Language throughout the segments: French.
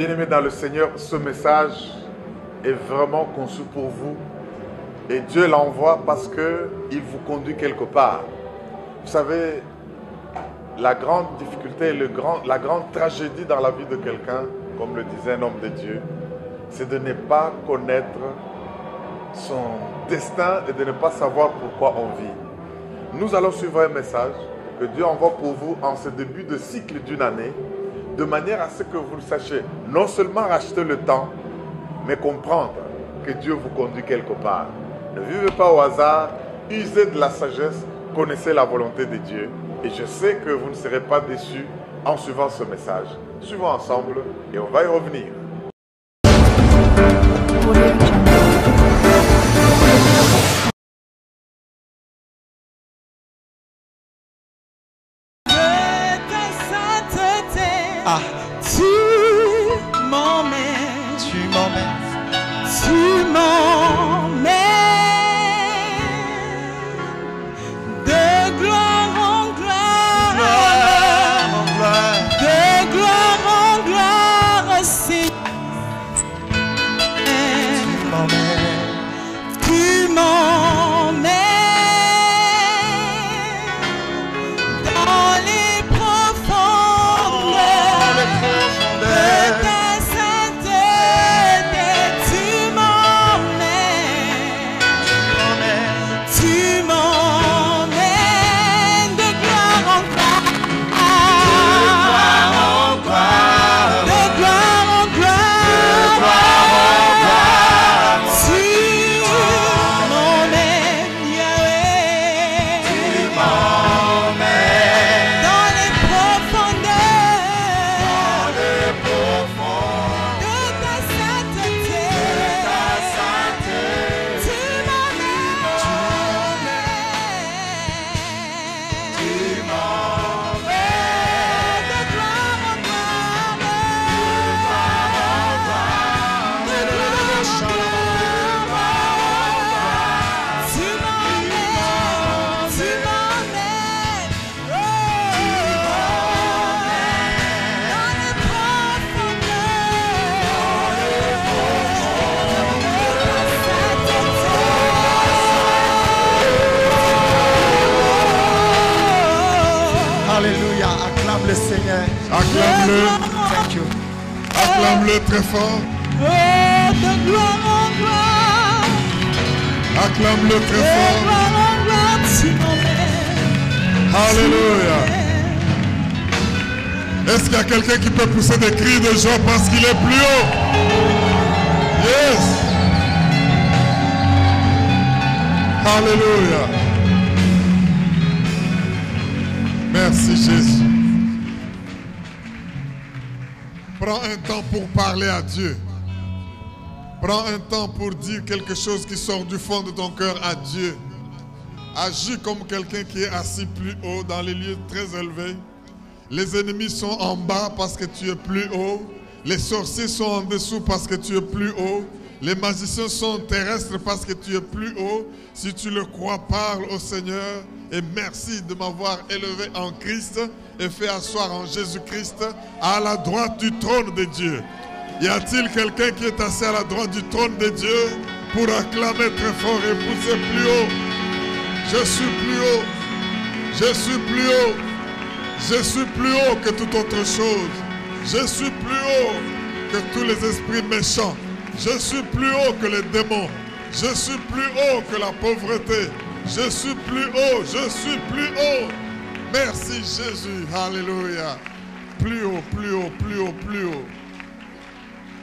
Bien-aimés dans le Seigneur, ce message est vraiment conçu pour vous. Et Dieu l'envoie parce qu'il vous conduit quelque part. Vous savez, la grande difficulté, la grande tragédie dans la vie de quelqu'un, comme le disait un homme de Dieu, c'est de ne pas connaître son destin et de ne pas savoir pourquoi on vit. Nous allons suivre un message que Dieu envoie pour vous en ce début de cycle d'une année, de manière à ce que vous le sachiez, non seulement racheter le temps, mais comprendre que Dieu vous conduit quelque part. Ne vivez pas au hasard, usez de la sagesse, connaissez la volonté de Dieu. Et je sais que vous ne serez pas déçus en suivant ce message. Suivons ensemble et on va y revenir. Ah, tu m'emmènes, de gloire en gloire, de gloire en gloire, Seigneur. Tu m'emmènes dans les profondeurs de ta sainteté. Tu m'emmènes de gloire en gloire, de gloire en gloire. Tu m'emmènes, Yahweh, dans les profondeurs de ta sainteté. Tu m'emmènes de gloire en gloire, de gloire en gloire. Tu m'emmènes, dans les profondeurs. Alléluia, acclame le Seigneur. Acclame-le, Thank you. acclame-le très fort. De gloire en gloire, Acclame-le de très fort. gloire en gloire, tu m'emmènes. Alléluia. Est-ce qu'il y a quelqu'un qui peut pousser des cris de joie parce qu'il est plus haut? Yes. Alléluia. Merci Jésus. Prends un temps pour parler à Dieu. Prends un temps pour dire quelque chose qui sort du fond de ton cœur à Dieu. Agis comme quelqu'un qui est assis plus haut dans les lieux très élevés. Les ennemis sont en bas parce que tu es plus haut. Les sorciers sont en dessous parce que tu es plus haut. Les magiciens sont terrestres parce que tu es plus haut. Si tu le crois, parle au Seigneur. Et merci de m'avoir élevé en Christ et fait asseoir en Jésus-Christ à la droite du trône de Dieu. Y a-t-il quelqu'un qui est assis à la droite du trône de Dieu pour acclamer très fort et pousser plus haut? Je suis plus haut. Je suis plus haut. Je suis plus haut que toute autre chose. Je suis plus haut que tous les esprits méchants. Je suis plus haut que les démons. Je suis plus haut que la pauvreté. Je suis plus haut. Je suis plus haut. Merci Jésus. Alléluia. Plus haut, plus haut, plus haut, plus haut.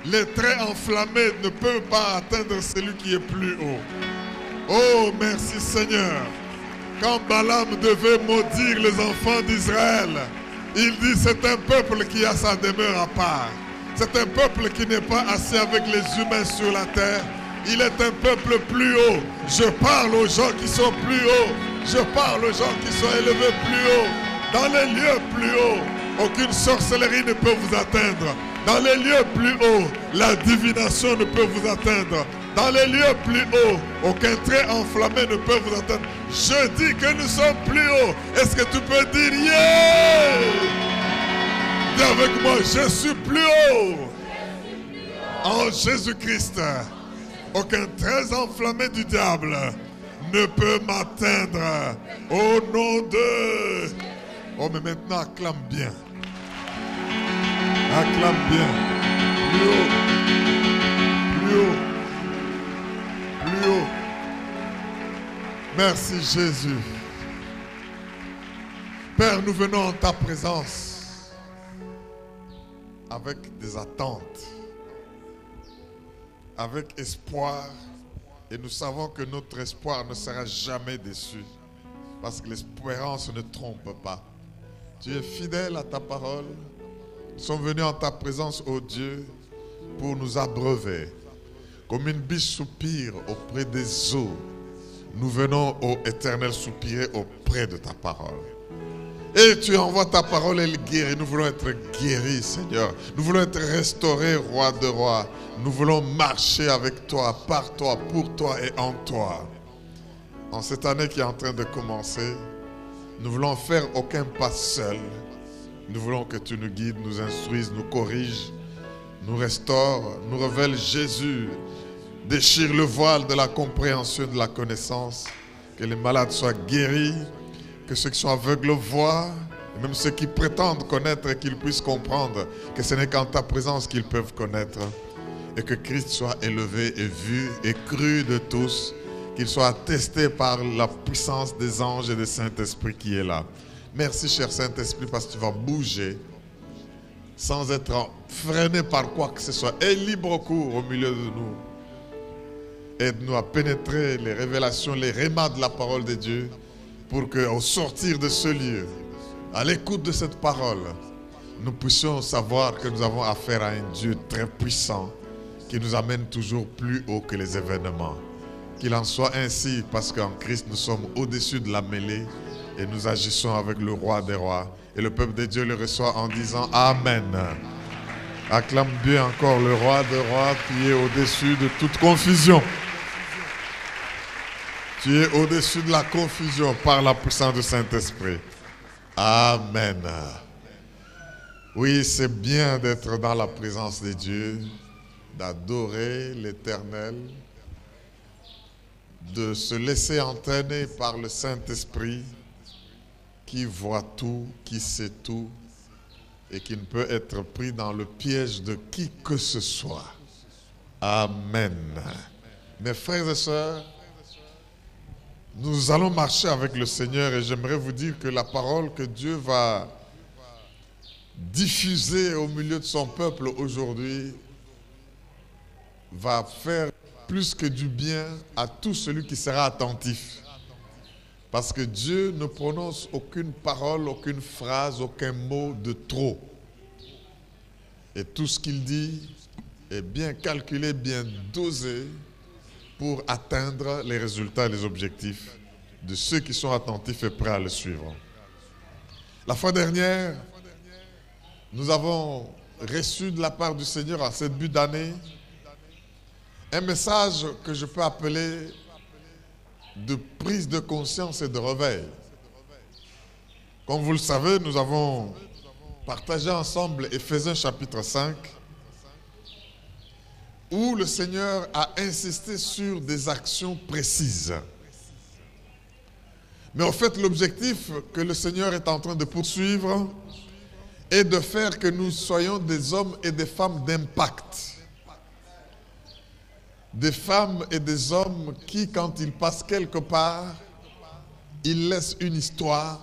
Les traits enflammés ne peuvent pas atteindre celui qui est plus haut. Oh, merci Seigneur. Quand Balaam devait maudire les enfants d'Israël, il dit c'est un peuple qui a sa demeure à part. C'est un peuple qui n'est pas assis avec les humains sur la terre. Il est un peuple plus haut. Je parle aux gens qui sont plus hauts. Je parle aux gens qui sont élevés plus haut. Dans les lieux plus hauts, aucune sorcellerie ne peut vous atteindre. Dans les lieux plus hauts, la divination ne peut vous atteindre. Dans les lieux plus hauts, aucun trait enflammé ne peut vous atteindre. Je dis que nous sommes plus hauts. Est-ce que tu peux dire yeah? Dis avec moi, je suis plus haut. En Jésus-Christ, aucun trait enflammé du diable ne peut m'atteindre. Au nom de... Oh, mais maintenant, acclame bien. Acclame bien. Plus haut. Plus haut. Plus haut. Merci Jésus. Père, nous venons en ta présence avec des attentes, avec espoir, et nous savons que notre espoir ne sera jamais déçu, parce que l'espérance ne trompe pas. Tu es fidèle à ta parole. Nous sommes venus en ta présence, ô Dieu, pour nous abreuver. Comme une biche soupire auprès des eaux, nous venons, ô Éternel, soupirer auprès de ta parole. Et tu envoies ta parole, elle guérit. Nous voulons être guéris, Seigneur. Nous voulons être restaurés, Roi de rois. Nous voulons marcher avec toi, par toi, pour toi et en toi. En cette année qui est en train de commencer, nous voulons faire aucun pas seul. Nous voulons que tu nous guides, nous instruises, nous corriges, nous restaures, nous révèles Jésus. Déchire le voile de la compréhension et de la connaissance. Que les malades soient guéris, que ceux qui sont aveugles voient, et même ceux qui prétendent connaître et qu'ils puissent comprendre que ce n'est qu'en ta présence qu'ils peuvent connaître. Et que Christ soit élevé et vu et cru de tous, qu'il soit attesté par la puissance des anges et des Saint-Esprit qui est là. Merci cher Saint-Esprit parce que tu vas bouger sans être freiné par quoi que ce soit. Et libre cours au milieu de nous. Aide-nous à pénétrer les révélations, les rémas de la parole de Dieu pour qu'au sortir de ce lieu, à l'écoute de cette parole, nous puissions savoir que nous avons affaire à un Dieu très puissant qui nous amène toujours plus haut que les événements. Qu'il en soit ainsi parce qu'en Christ nous sommes au-dessus de la mêlée et nous agissons avec le roi des rois. Et le peuple de Dieu le reçoit en disant Amen. Acclame bien encore le roi des rois qui est au-dessus de toute confusion. Tu es au-dessus de la confusion par la puissance du Saint-Esprit. Amen. Oui, c'est bien d'être dans la présence de Dieu, d'adorer l'Éternel, de se laisser entraîner par le Saint-Esprit qui voit tout, qui sait tout et qui ne peut être pris dans le piège de qui que ce soit. Amen. Mes frères et sœurs, nous allons marcher avec le Seigneur et j'aimerais vous dire que la parole que Dieu va diffuser au milieu de son peuple aujourd'hui va faire plus que du bien à tout celui qui sera attentif. Parce que Dieu ne prononce aucune parole, aucune phrase, aucun mot de trop. Et tout ce qu'il dit est bien calculé, bien dosé pour atteindre les résultats et les objectifs de ceux qui sont attentifs et prêts à le suivre. La fois dernière, nous avons reçu de la part du Seigneur en ce début d'année un message que je peux appeler de prise de conscience et de réveil. Comme vous le savez, nous avons partagé ensemble Éphésiens chapitre 5, où le Seigneur a insisté sur des actions précises. Mais en fait, l'objectif que le Seigneur est en train de poursuivre est de faire que nous soyons des hommes et des femmes d'impact. Des femmes et des hommes qui, quand ils passent quelque part, ils laissent une histoire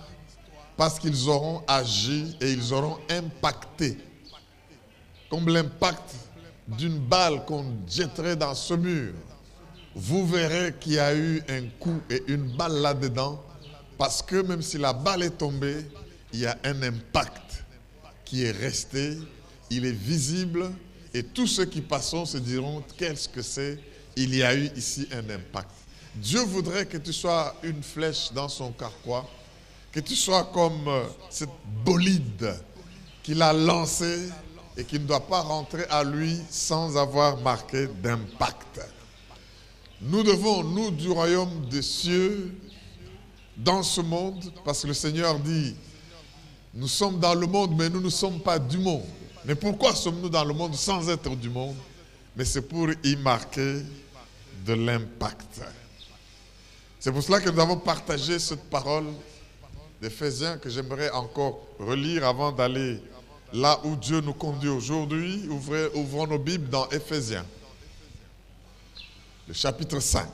parce qu'ils auront agi et ils auront impacté. Comme l'impact d'une balle qu'on jetterait dans ce mur. Vous verrez qu'il y a eu un coup et une balle là-dedans parce que même si la balle est tombée, il y a un impact qui est resté, il est visible. Et tous ceux qui passeront se diront, qu'est-ce que c'est? Il y a eu ici un impact. Dieu voudrait que tu sois une flèche dans son carquois, que tu sois comme cette bolide qu'il a lancée et qui ne doit pas rentrer à lui sans avoir marqué d'impact. Nous devons, nous du royaume des cieux, dans ce monde, parce que le Seigneur dit, nous sommes dans le monde, mais nous ne sommes pas du monde. Mais pourquoi sommes-nous dans le monde sans être du monde? mais c'est pour y marquer de l'impact. C'est pour cela que nous avons partagé cette parole d'Éphésiens que j'aimerais encore relire avant d'aller là où Dieu nous conduit aujourd'hui. Ouvrons nos Bibles dans Éphésiens, le chapitre 5.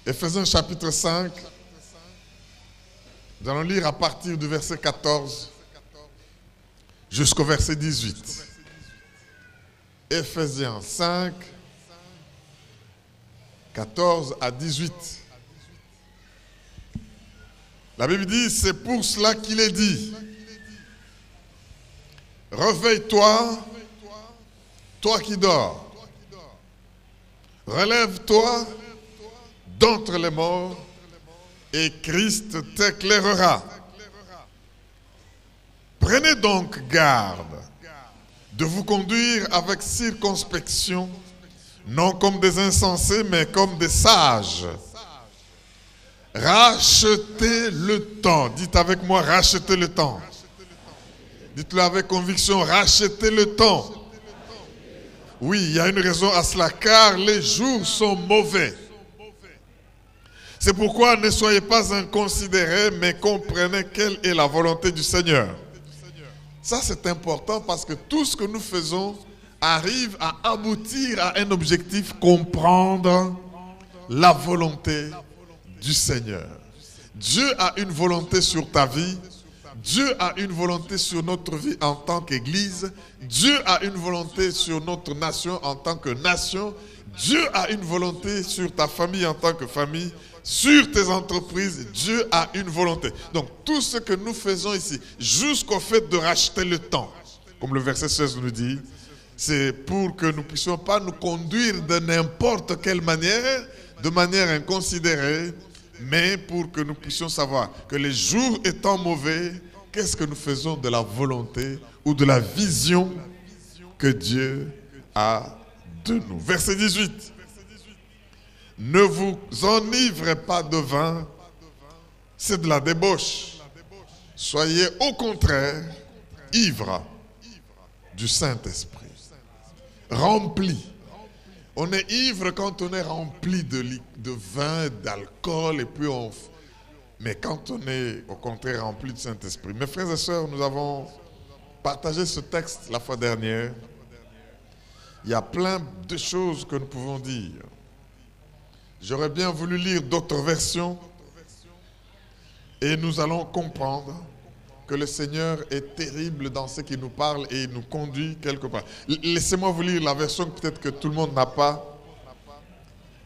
Éphésiens chapitre 5, nous allons lire à partir du verset 14 jusqu'au verset 18. Éphésiens 5, 14 à 18. La Bible dit, c'est pour cela qu'il est dit, réveille-toi, toi qui dors, relève-toi d'entre les morts, et Christ t'éclairera. Prenez donc garde de vous conduire avec circonspection, non comme des insensés, mais comme des sages. Rachetez le temps. Dites avec moi, rachetez le temps. Dites-le avec conviction, rachetez le temps. Oui, il y a une raison à cela, car les jours sont mauvais. C'est pourquoi ne soyez pas inconsidérés, mais comprenez quelle est la volonté du Seigneur. Ça, c'est important parce que tout ce que nous faisons arrive à aboutir à un objectif, comprendre la volonté du Seigneur. Dieu a une volonté sur ta vie. Dieu a une volonté sur notre vie en tant qu'Église. Dieu a une volonté sur notre nation en tant que nation. Dieu a une volonté sur ta famille en tant que famille. Sur tes entreprises, Dieu a une volonté. Donc, tout ce que nous faisons ici, jusqu'au fait de racheter le temps, comme le verset 16 nous dit, c'est pour que nous ne puissions pas nous conduire de n'importe quelle manière, de manière inconsidérée, mais pour que nous puissions savoir que les jours étant mauvais, qu'est-ce que nous faisons de la volonté ou de la vision que Dieu a de nous. Verset 18. Ne vous enivrez pas de vin, c'est de la débauche. Soyez au contraire ivres du Saint-Esprit. Remplis. On est ivre quand on est rempli de vin, d'alcool, et puis mais quand on est au contraire rempli du Saint-Esprit. Mes frères et sœurs, nous avons partagé ce texte la fois dernière. Il y a plein de choses que nous pouvons dire. J'aurais bien voulu lire d'autres versions et nous allons comprendre que le Seigneur est terrible dans ce qu'il nous parle et il nous conduit quelque part. Laissez-moi vous lire la version que peut-être que tout le monde n'a pas,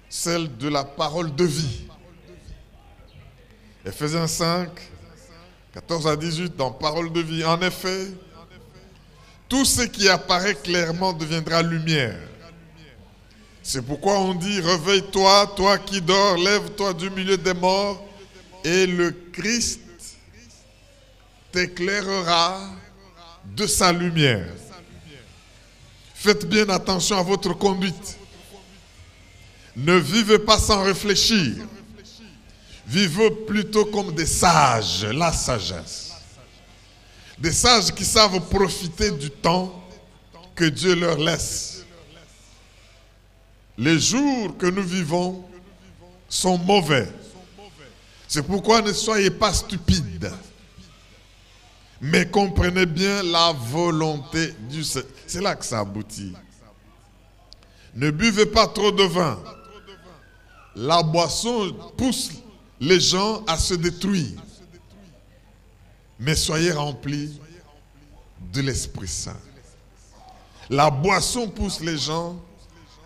celle de la parole de vie. Éphésiens 5, 14 à 18, dans parole de vie. En effet, tout ce qui apparaît clairement deviendra lumière. C'est pourquoi on dit, réveille-toi, toi qui dors, lève-toi du milieu des morts, et le Christ t'éclairera de sa lumière. Faites bien attention à votre conduite. Ne vivez pas sans réfléchir. Vivez plutôt comme des sages, la sagesse. Des sages qui savent profiter du temps que Dieu leur laisse. Les jours que nous vivons sont mauvais. C'est pourquoi ne soyez pas stupides, mais comprenez bien la volonté du Seigneur. C'est là que ça aboutit. Ne buvez pas trop de vin. La boisson pousse les gens à se détruire. Mais soyez remplis de l'Esprit Saint. La boisson pousse les gens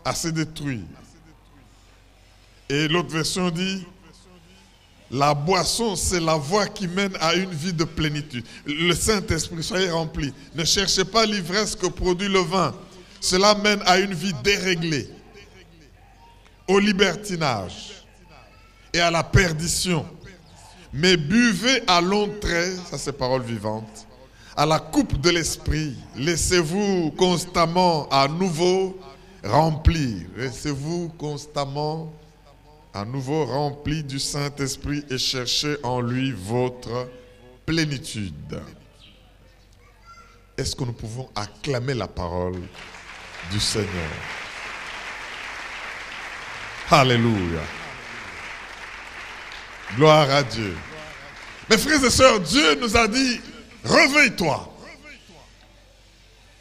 à se détruire. Et l'autre version dit, la boisson, c'est la voie qui mène à une vie de plénitude. Le Saint-Esprit, soyez remplis. Ne cherchez pas l'ivresse que produit le vin. Cela mène à une vie déréglée, au libertinage et à la perdition. Mais buvez à longs traits, ça c'est parole vivante, à la coupe de l'Esprit. Laissez-vous constamment à nouveau remplir. Laissez-vous constamment à nouveau rempli du Saint-Esprit et cherchez en lui votre plénitude. est-ce que nous pouvons acclamer la parole du Seigneur? Alléluia. Gloire à Dieu. Mes frères et sœurs, Dieu nous a dit, réveille-toi.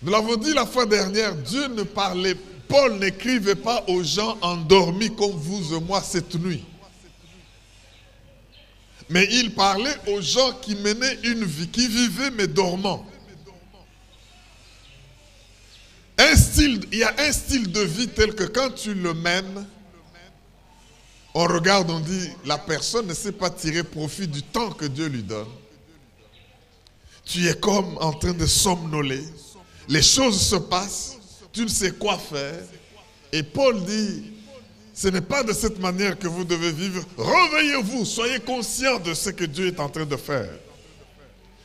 Nous l'avons dit la fois dernière, Dieu ne parlait, Paul n'écrivait pas aux gens endormis comme vous et moi cette nuit. Mais il parlait aux gens qui menaient une vie, qui vivaient mais dormants. Il y a un style de vie tel que quand tu le mènes, on regarde, on dit, la personne ne sait pas tirer profit du temps que Dieu lui donne. Tu es comme en train de somnoler. Les choses se passent, tu ne sais quoi faire. Et Paul dit, ce n'est pas de cette manière que vous devez vivre. Réveillez-vous, soyez conscients de ce que Dieu est en train de faire.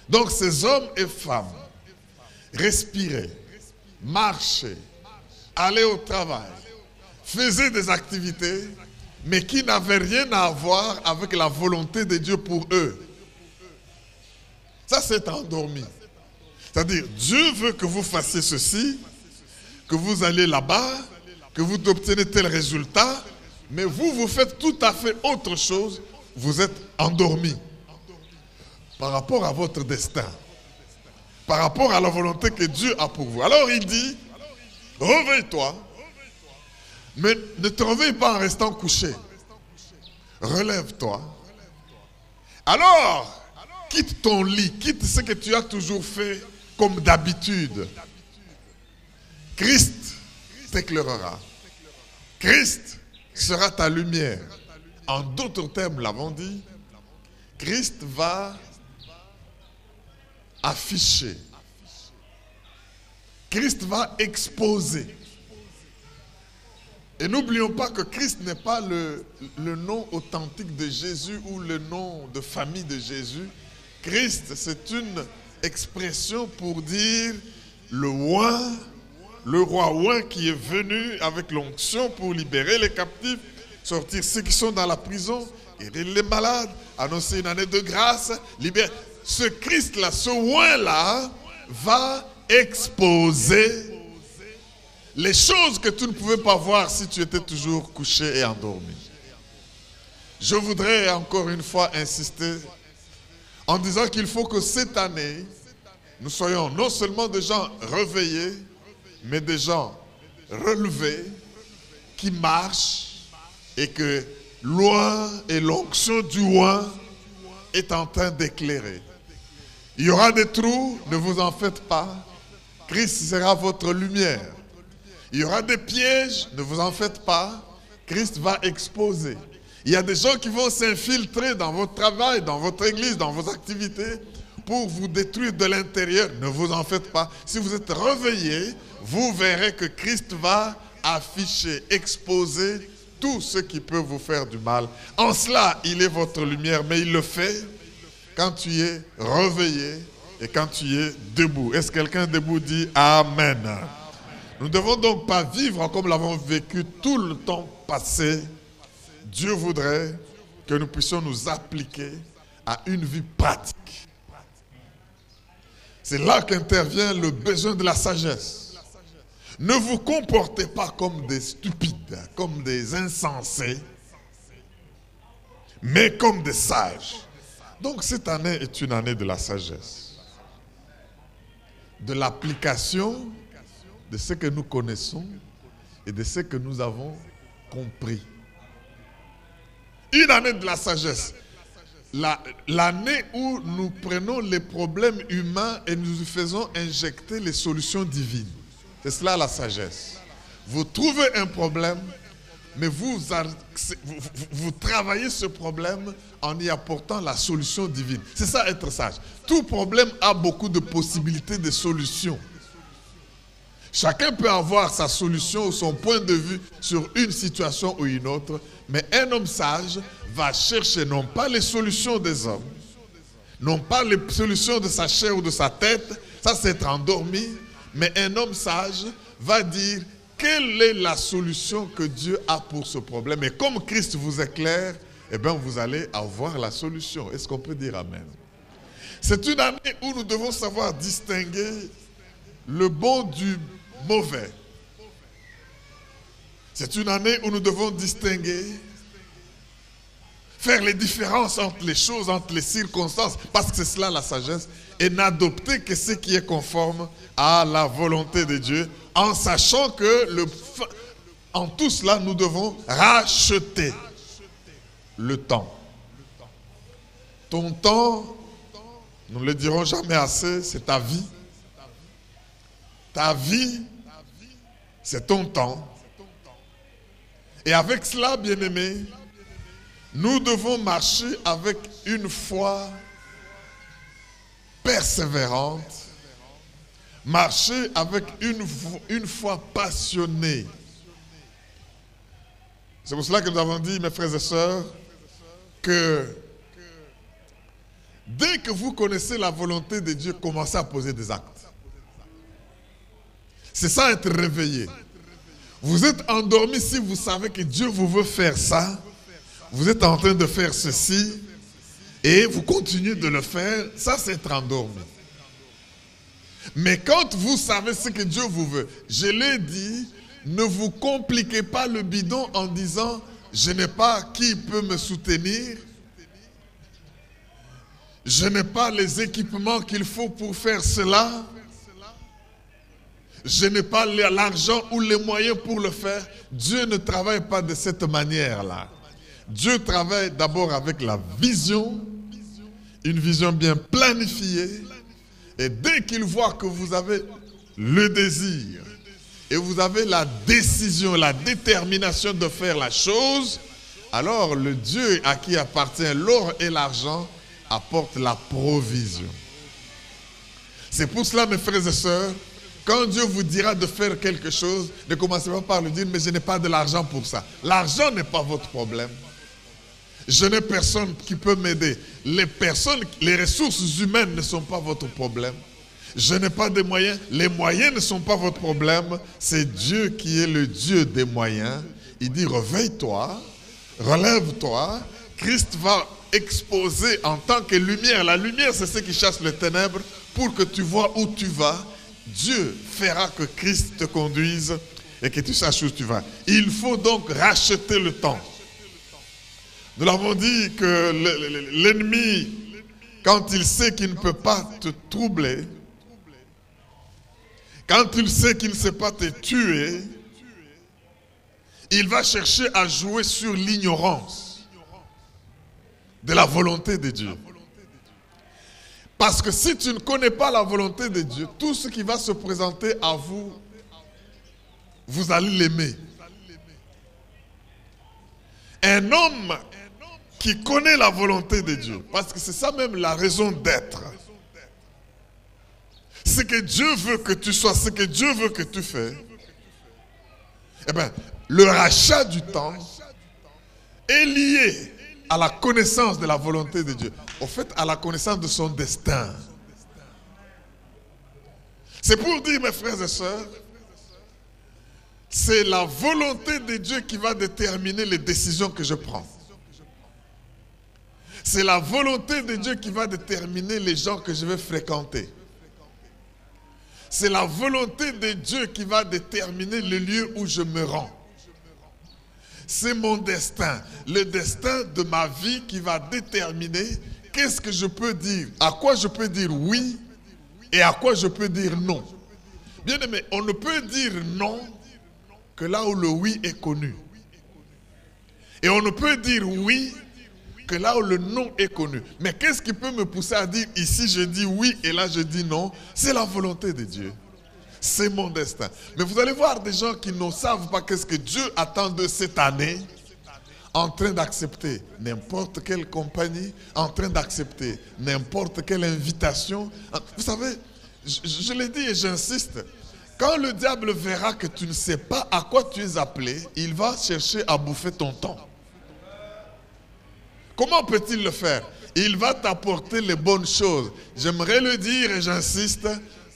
Donc ces hommes et femmes, respiraient, marchaient, allaient au travail, faisaient des activités, mais qui n'avaient rien à voir avec la volonté de Dieu pour eux. Ça, c'est endormi. C'est-à-dire, Dieu veut que vous fassiez ceci, que vous allez là-bas, que vous obtenez tel résultat, mais vous faites tout à fait autre chose, vous êtes endormi par rapport à votre destin, par rapport à la volonté que Dieu a pour vous. Alors il dit, réveille-toi, mais ne te réveille pas en restant couché. Relève-toi. Alors, quitte ton lit, quitte ce que tu as toujours fait comme d'habitude. Christ t'éclairera. Christ sera ta lumière. En d'autres termes, l'avons dit, Christ va afficher. Christ va exposer. Et n'oublions pas que Christ n'est pas le nom authentique de Jésus ou le nom de famille de Jésus. Christ, c'est une expression pour dire le roi oint qui est venu avec l'onction pour libérer les captifs, sortir ceux qui sont dans la prison, guérir les malades, annoncer une année de grâce, libérer. Ce Christ-là, ce oint-là, va exposer les choses que tu ne pouvais pas voir si tu étais toujours couché et endormi. Je voudrais encore une fois insister en disant qu'il faut que cette année, nous soyons non seulement des gens réveillés, mais des gens relevés, qui marchent et que l'oint et l'onction du oint est en train d'éclairer. Il y aura des trous, ne vous en faites pas. Christ sera votre lumière. Il y aura des pièges, ne vous en faites pas. Christ va exposer. Il y a des gens qui vont s'infiltrer dans votre travail, dans votre église, dans vos activités pour vous détruire de l'intérieur. Ne vous en faites pas. Si vous êtes réveillés, vous verrez que Christ va afficher, exposer tout ce qui peut vous faire du mal. En cela, il est votre lumière, mais il le fait quand tu es réveillé et quand tu es debout. Est-ce que quelqu'un debout dit Amen? Nous ne devons donc pas vivre comme l'avons vécu tout le temps passé. Dieu voudrait que nous puissions nous appliquer à une vie pratique. C'est là qu'intervient le besoin de la sagesse. Ne vous comportez pas comme des stupides, comme des insensés, mais comme des sages. Donc cette année est une année de la sagesse, de l'application de ce que nous connaissons et de ce que nous avons compris. Une année de la sagesse. L'année où nous prenons les problèmes humains et nous faisons injecter les solutions divines. C'est cela la sagesse. Vous trouvez un problème, mais vous travaillez ce problème en y apportant la solution divine. C'est ça être sage. Tout problème a beaucoup de possibilités de solutions. Chacun peut avoir sa solution ou son point de vue sur une situation ou une autre, mais un homme sage va chercher non pas les solutions des hommes, non pas les solutions de sa chair ou de sa tête, ça c'est être endormi, mais un homme sage va dire quelle est la solution que Dieu a pour ce problème. Et comme Christ vous éclaire, eh bien vous allez avoir la solution. Est-ce qu'on peut dire Amen? C'est une année où nous devons savoir distinguer le bon du mauvais. C'est une année où nous devons distinguer, faire les différences entre les choses, entre les circonstances, parce que c'est cela la sagesse, et n'adopter que ce qui est conforme à la volonté de Dieu, en sachant que en tout cela, nous devons racheter le temps. Ton temps, nous ne le dirons jamais assez, c'est ta vie. Ta vie, c'est ton temps. Et avec cela, bien-aimés, nous devons marcher avec une foi persévérante, marcher avec une foi passionnée. C'est pour cela que nous avons dit, mes frères et sœurs, que dès que vous connaissez la volonté de Dieu, commencez à poser des actes. C'est ça être réveillé. Vous êtes endormi si vous savez que Dieu vous veut faire ça. Vous êtes en train de faire ceci et vous continuez de le faire. Ça, c'est être endormi. Mais quand vous savez ce que Dieu vous veut, je l'ai dit, ne vous compliquez pas le bidon en disant « Je n'ai pas qui peut me soutenir. Je n'ai pas les équipements qu'il faut pour faire cela. Je n'ai pas l'argent ou les moyens pour le faire. » Dieu ne travaille pas de cette manière-là. Dieu travaille d'abord avec la vision, une vision bien planifiée. Et dès qu'il voit que vous avez le désir et vous avez la décision, la détermination de faire la chose, alors le Dieu à qui appartient l'or et l'argent apporte la provision. C'est pour cela, mes frères et sœurs, quand Dieu vous dira de faire quelque chose, ne commencez pas par lui dire, mais je n'ai pas de l'argent pour ça. L'argent n'est pas votre problème. Je n'ai personne qui peut m'aider. Les ressources humaines ne sont pas votre problème. Je n'ai pas de moyens. Les moyens ne sont pas votre problème. C'est Dieu qui est le Dieu des moyens. Il dit, réveille-toi, relève-toi. Christ va exposer en tant que lumière. La lumière, c'est ce qui chasse les ténèbres pour que tu vois où tu vas. Dieu fera que Christ te conduise et que tu saches où tu vas. Il faut donc racheter le temps. Nous l'avons dit que l'ennemi, quand il sait qu'il ne peut pas te troubler, quand il sait qu'il ne sait pas te tuer, il va chercher à jouer sur l'ignorance de la volonté de Dieu. Parce que si tu ne connais pas la volonté de Dieu, tout ce qui va se présenter à vous, vous allez l'aimer. Un homme qui connaît la volonté de Dieu, parce que c'est ça même la raison d'être. Ce que Dieu veut que tu sois, ce que Dieu veut que tu fais, eh bien, le rachat du temps est lié à la connaissance de la volonté de Dieu. Au fait, à la connaissance de son destin. C'est pour dire, mes frères et sœurs, c'est la volonté de Dieu qui va déterminer les décisions que je prends. C'est la volonté de Dieu qui va déterminer les gens que je vais fréquenter. C'est la volonté de Dieu qui va déterminer le lieu où je me rends. C'est mon destin, le destin de ma vie qui va déterminer qu'est-ce que je peux dire, à quoi je peux dire oui et à quoi je peux dire non. Bien aimé, on ne peut dire non que là où le oui est connu. Et on ne peut dire oui que là où le non est connu. Mais qu'est-ce qui peut me pousser à dire ici je dis oui et là je dis non? C'est la volonté de Dieu. C'est mon destin. Mais vous allez voir des gens qui ne savent pas qu'est-ce que Dieu attend de cette année, en train d'accepter n'importe quelle compagnie, en train d'accepter n'importe quelle invitation. Vous savez, je l'ai dit et j'insiste, quand le diable verra que tu ne sais pas à quoi tu es appelé, il va chercher à bouffer ton temps. Comment peut-il le faire? Il va t'apporter les bonnes choses. J'aimerais le dire et j'insiste,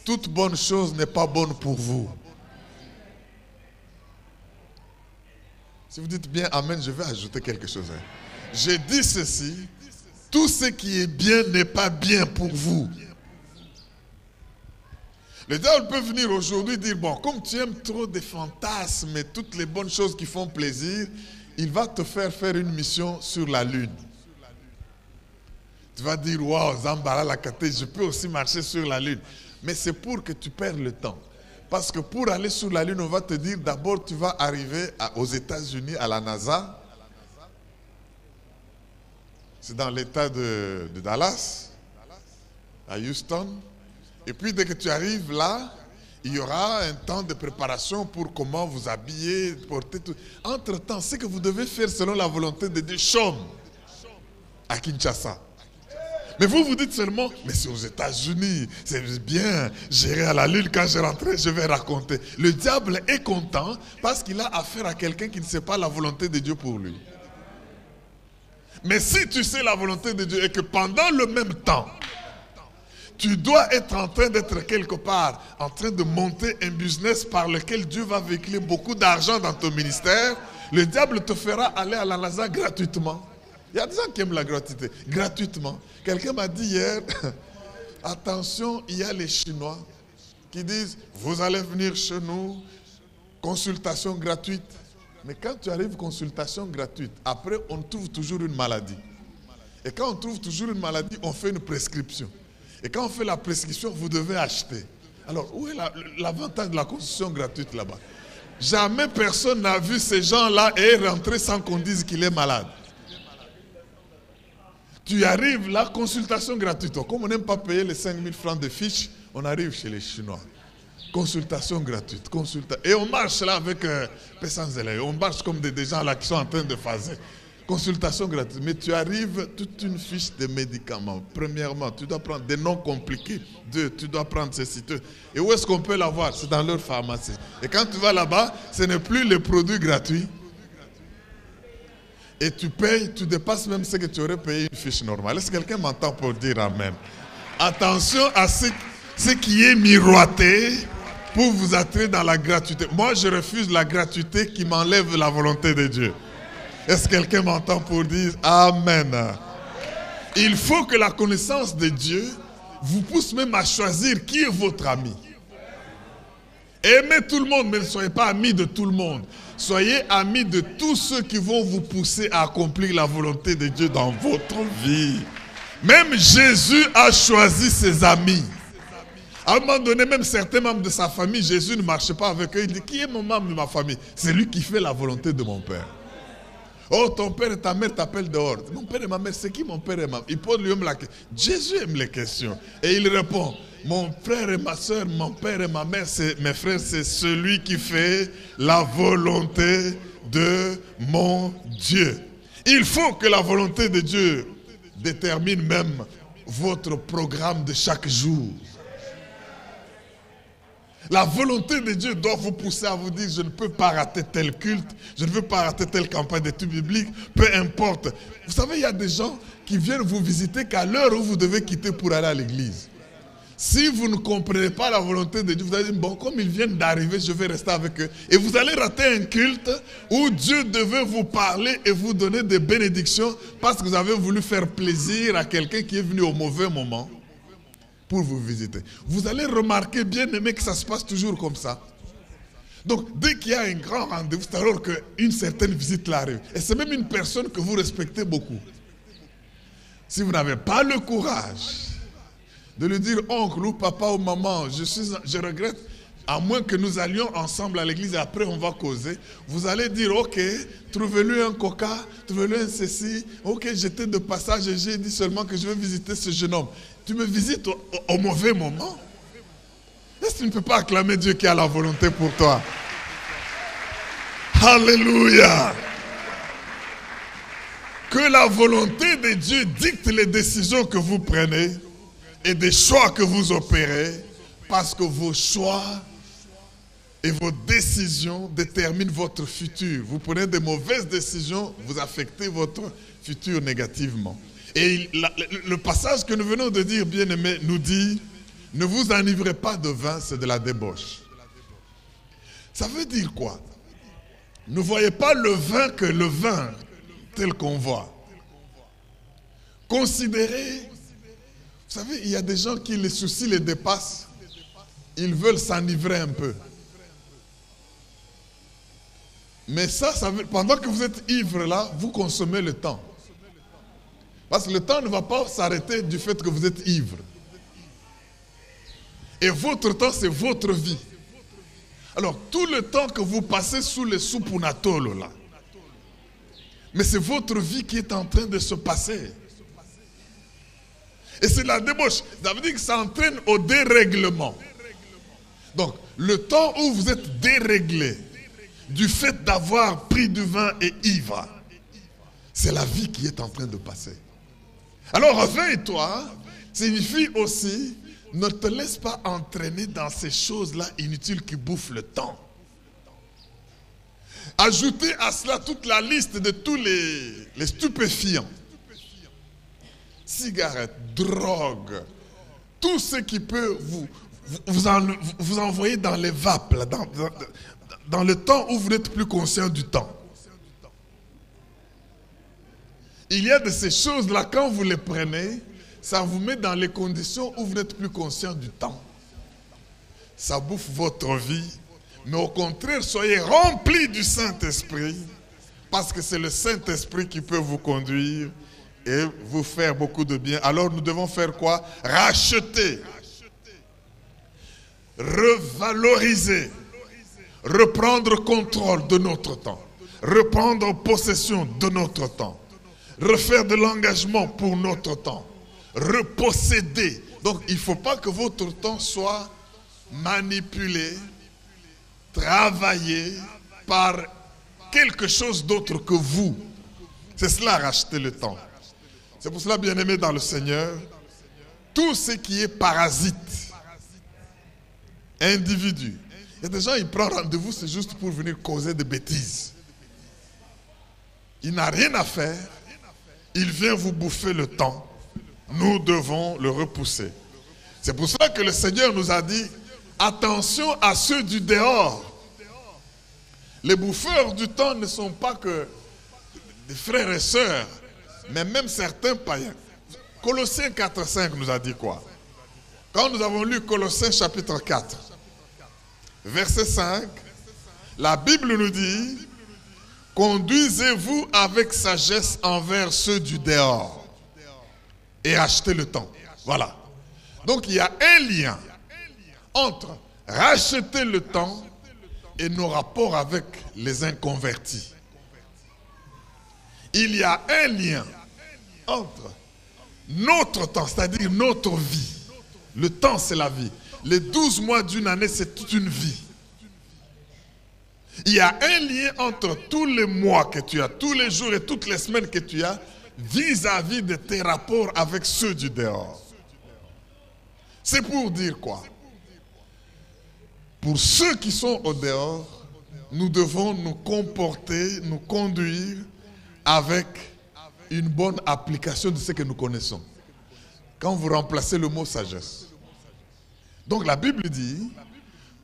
toute bonne chose n'est pas bonne pour vous. Si vous dites bien amen, je vais ajouter quelque chose. J'ai dit ceci, tout ce qui est bien n'est pas bien pour vous. Le diable peut venir aujourd'hui dire, bon, comme tu aimes trop des fantasmes et toutes les bonnes choses qui font plaisir, il va te faire une mission sur la lune. Tu vas dire, waouh, Zambara Lakate, je peux aussi marcher sur la lune. Mais c'est pour que tu perds le temps. Parce que pour aller sur la lune, on va te dire, d'abord tu vas arriver aux États-Unis, à la NASA. C'est dans l'état de Dallas, à Houston. Et puis dès que tu arrives là, il y aura un temps de préparation pour comment vous habiller, porter tout. Entre-temps, ce que vous devez faire selon la volonté de Dieu, chôme à Kinshasa. Mais vous vous dites seulement, mais c'est aux États-Unis, c'est bien, j'irai à la lune, quand je rentrerai, je vais raconter. Le diable est content parce qu'il a affaire à quelqu'un qui ne sait pas la volonté de Dieu pour lui. Mais si tu sais la volonté de Dieu et que pendant le même temps, tu dois être en train d'être quelque part, en train de monter un business par lequel Dieu va véhiculer beaucoup d'argent dans ton ministère, le diable te fera aller à la NASA gratuitement. Il y a des gens qui aiment la gratuité, gratuitement. Quelqu'un m'a dit hier, attention, il y a les Chinois qui disent, vous allez venir chez nous, consultation gratuite. Mais quand tu arrives, consultation gratuite, après on trouve toujours une maladie. Et quand on trouve toujours une maladie, on fait une prescription. Et quand on fait la prescription, vous devez acheter. Alors, où est l'avantage de la consultation gratuite là-bas? Jamais personne n'a vu ces gens-là et est rentré sans qu'on dise qu'il est malade. Tu arrives là, consultation gratuite. Comme on n'aime pas payer les 5000 francs de fiches, on arrive chez les Chinois. Consultation gratuite. Et on marche là avec Pessanzele. On marche comme des gens là qui sont en train de phaser. Consultation gratuite. Mais tu arrives, toute une fiche de médicaments. Premièrement, tu dois prendre des noms compliqués. Deux, tu dois prendre ceci. Et où est-ce qu'on peut l'avoir? C'est dans leur pharmacie. Et quand tu vas là-bas, ce n'est plus les produits gratuits. Et tu payes, tu dépasses même ce que tu aurais payé une fiche normale. Est-ce que quelqu'un m'entend pour dire amen? Attention à ce qui est miroité pour vous attirer dans la gratuité. Moi, je refuse la gratuité qui m'enlève la volonté de Dieu. Est-ce que quelqu'un m'entend pour dire amen? Il faut que la connaissance de Dieu vous pousse même à choisir qui est votre ami. Aimez tout le monde, mais ne soyez pas amis de tout le monde. Soyez amis de tous ceux qui vont vous pousser à accomplir la volonté de Dieu dans votre vie. Même Jésus a choisi ses amis. À un moment donné, même certains membres de sa famille, Jésus ne marchait pas avec eux. Il dit, qui est mon membre de ma famille? C'est lui qui fait la volonté de mon Père. Oh, ton père et ta mère t'appellent dehors. Mon père et ma mère, c'est qui mon père et ma mère? Il pose lui-même la question. Jésus aime les questions. Et il répond, mon frère et ma soeur, mon père et ma mère, mes frères, c'est celui qui fait la volonté de mon Dieu. Il faut que la volonté de Dieu détermine même votre programme de chaque jour. La volonté de Dieu doit vous pousser à vous dire, je ne peux pas rater tel culte, je ne veux pas rater telle campagne d'études bibliques, peu importe. Vous savez, il y a des gens qui viennent vous visiter qu'à l'heure où vous devez quitter pour aller à l'église. Si vous ne comprenez pas la volonté de Dieu, vous allez dire, bon, comme ils viennent d'arriver, je vais rester avec eux. Et vous allez rater un culte où Dieu devait vous parler et vous donner des bénédictions parce que vous avez voulu faire plaisir à quelqu'un qui est venu au mauvais moment pour vous visiter. Vous allez remarquer, bien aimé, que ça se passe toujours comme ça. Donc, dès qu'il y a un grand rendez-vous, c'est alors qu'une certaine visite l'arrive. Et c'est même une personne que vous respectez beaucoup. Si vous n'avez pas le courage de lui dire, oncle ou papa ou maman, je regrette, à moins que nous allions ensemble à l'église et après on va causer, vous allez dire, ok, trouvez-lui un coca, trouvez-lui un ceci, ok, j'étais de passage et j'ai dit seulement que je vais visiter ce jeune homme. Tu me visites au mauvais moment? Est-ce que tu ne peux pas acclamer Dieu qui a la volonté pour toi? Alléluia! Que la volonté de Dieu dicte les décisions que vous prenez et des choix que vous opérez, parce que vos choix et vos décisions déterminent votre futur. Vous prenez de mauvaises décisions, vous affectez votre futur négativement. Et le passage que nous venons de dire, bien-aimé, nous dit, ne vous enivrez pas de vin, c'est de la débauche. Ça veut dire quoi? Ne voyez pas le vin que le vin tel qu'on voit. Considérez, vous savez, il y a des gens qui les soucis les dépassent. ils veulent s'enivrer un peu. Mais ça veut, pendant que vous êtes ivre là, vous consommez le temps. Parce que le temps ne va pas s'arrêter du fait que vous êtes ivre. Et votre temps, c'est votre vie. Alors, tout le temps que vous passez sous les soupunatolo là, mais c'est votre vie qui est en train de se passer. Et c'est la débauche. Ça veut dire que ça entraîne au dérèglement. Donc, le temps où vous êtes déréglé, du fait d'avoir pris du vin et ivre, c'est la vie qui est en train de passer. Alors, réveille-toi signifie aussi, ne te laisse pas entraîner dans ces choses-là inutiles qui bouffent le temps. Ajoutez à cela toute la liste de tous les stupéfiants. Cigarettes, drogue, tout ce qui peut vous envoyer dans les vapes, là, dans le temps où vous n'êtes plus conscient du temps. Il y a de ces choses-là, quand vous les prenez, ça vous met dans les conditions où vous n'êtes plus conscient du temps. Ça bouffe votre vie, mais au contraire, soyez remplis du Saint-Esprit, parce que c'est le Saint-Esprit qui peut vous conduire et vous faire beaucoup de bien. Alors nous devons faire quoi? Racheter, revaloriser, reprendre contrôle de notre temps, reprendre possession de notre temps, refaire de l'engagement pour notre temps, reposséder. Donc il ne faut pas que votre temps soit manipulé, travaillé par quelque chose d'autre que vous. C'est cela, racheter le temps. C'est pour cela, bien-aimés dans le Seigneur, tout ce qui est parasite, individu. Il y a des gens, ils prennent rendez-vous, c'est juste pour venir causer des bêtises. Il n'a rien à faire. Il vient vous bouffer le temps. Nous devons le repousser. C'est pour cela que le Seigneur nous a dit, attention à ceux du dehors. Les bouffeurs du temps ne sont pas que des frères et sœurs, mais même certains païens. Colossiens 4,5 nous a dit quoi? Quand nous avons lu Colossiens chapitre 4, verset 5, la Bible nous dit, conduisez-vous avec sagesse envers ceux du dehors et achetez le temps. Voilà. Donc il y a un lien entre racheter le temps et nos rapports avec les inconvertis. Il y a un lien entre notre temps, c'est-à-dire notre vie. Le temps, c'est la vie. Les 12 mois d'une année, c'est toute une vie. Il y a un lien entre tous les mois que tu as, tous les jours et toutes les semaines que tu as, vis-à-vis de tes rapports avec ceux du dehors. C'est pour dire quoi? Pour ceux qui sont au dehors, nous devons nous comporter, nous conduire avec une bonne application de ce que nous connaissons. Quand vous remplacez le mot sagesse. Donc la Bible dit,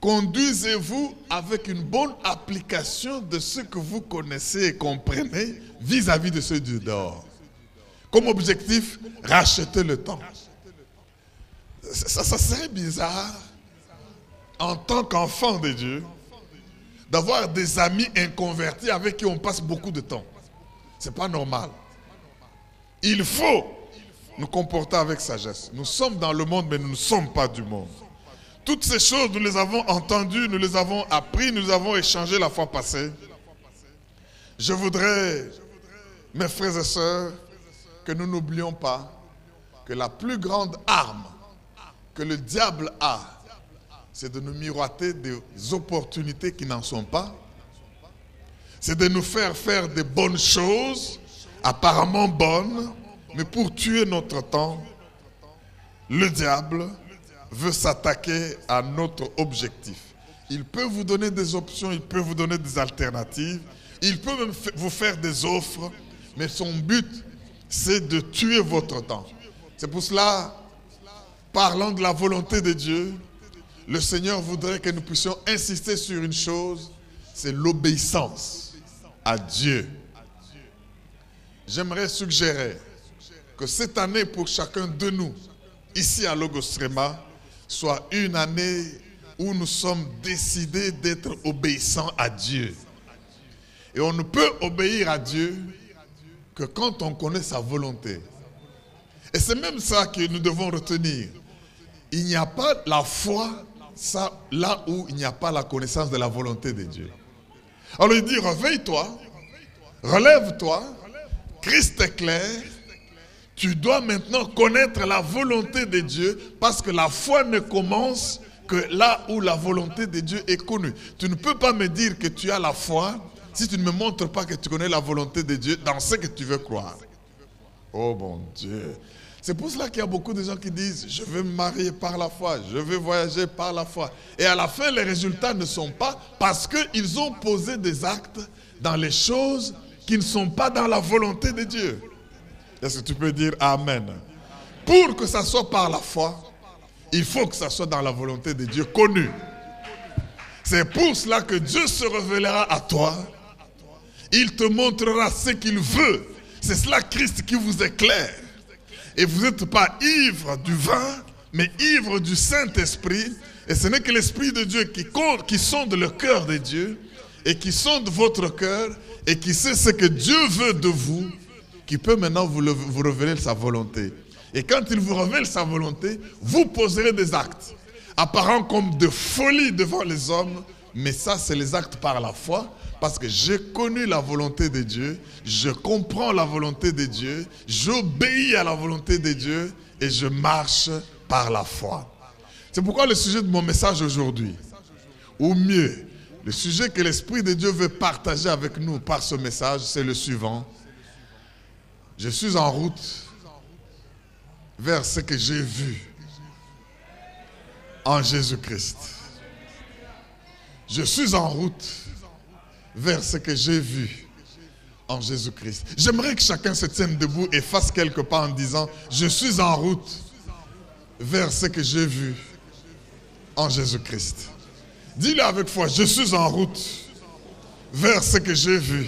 conduisez-vous avec une bonne application de ce que vous connaissez et comprenez vis-à-vis de ceux du dehors. Comme objectif, racheter le temps. Ça serait bizarre, en tant qu'enfant de Dieu, d'avoir des amis inconvertis avec qui on passe beaucoup de temps. Ce n'est pas normal. Il faut nous comporter avec sagesse. Nous sommes dans le monde, mais nous ne sommes pas du monde. Toutes ces choses, nous les avons entendues, nous les avons appris, nous les avons échangées la fois passée. Je voudrais, mes frères et sœurs, que nous n'oublions pas que la plus grande arme que le diable a, c'est de nous miroiter des opportunités qui n'en sont pas. C'est de nous faire faire des bonnes choses, apparemment bonnes, mais pour tuer notre temps, le diable veut s'attaquer à notre objectif. Il peut vous donner des options, il peut vous donner des alternatives, il peut même vous faire des offres, mais son but, c'est de tuer votre temps. C'est pour cela, parlant de la volonté de Dieu, le Seigneur voudrait que nous puissions insister sur une chose, c'est l'obéissance à Dieu. J'aimerais suggérer que cette année pour chacun de nous, ici à Logos Rema, soit une année où nous sommes décidés d'être obéissants à Dieu. Et on ne peut obéir à Dieu que quand on connaît sa volonté. Et c'est même ça que nous devons retenir. Il n'y a pas la foi là où il n'y a pas la connaissance de la volonté de Dieu. Alors il dit, réveille-toi, relève-toi, Christ est clair, tu dois maintenant connaître la volonté de Dieu parce que la foi ne commence que là où la volonté de Dieu est connue. Tu ne peux pas me dire que tu as la foi si tu ne me montres pas que tu connais la volonté de Dieu dans ce que tu veux croire. Oh mon Dieu! C'est pour cela qu'il y a beaucoup de gens qui disent « Je veux me marier par la foi, je veux voyager par la foi ». Et à la fin, les résultats ne sont pas parce qu'ils ont posé des actes dans les choses qui ne sont pas dans la volonté de Dieu. Est-ce que tu peux dire Amen? Pour que ça soit par la foi, il faut que ça soit dans la volonté de Dieu connue. C'est pour cela que Dieu se révélera à toi. Il te montrera ce qu'il veut. C'est cela Christ qui vous éclaire. Et vous n'êtes pas ivre du vin, mais ivre du Saint-Esprit. Et ce n'est que l'Esprit de Dieu qui sonde le cœur de Dieu et qui sonde votre cœur et qui sait ce que Dieu veut de vous, qui peut maintenant vous révéler sa volonté. Et quand il vous révèle sa volonté, vous poserez des actes apparents comme de folie devant les hommes, mais ça c'est les actes par la foi. Parce que j'ai connu la volonté de Dieu, je comprends la volonté de Dieu, j'obéis à la volonté de Dieu et je marche par la foi. C'est pourquoi le sujet de mon message aujourd'hui, ou mieux, le sujet que l'Esprit de Dieu veut partager avec nous par ce message, c'est le suivant. Je suis en route vers ce que j'ai vu en Jésus-Christ. Je suis en route vers ce que j'ai vu en Jésus-Christ. J'aimerais que chacun se tienne debout et fasse quelque part en disant « Je suis en route vers ce que j'ai vu en Jésus-Christ ». Dis-le avec foi, « Je suis en route vers ce que j'ai vu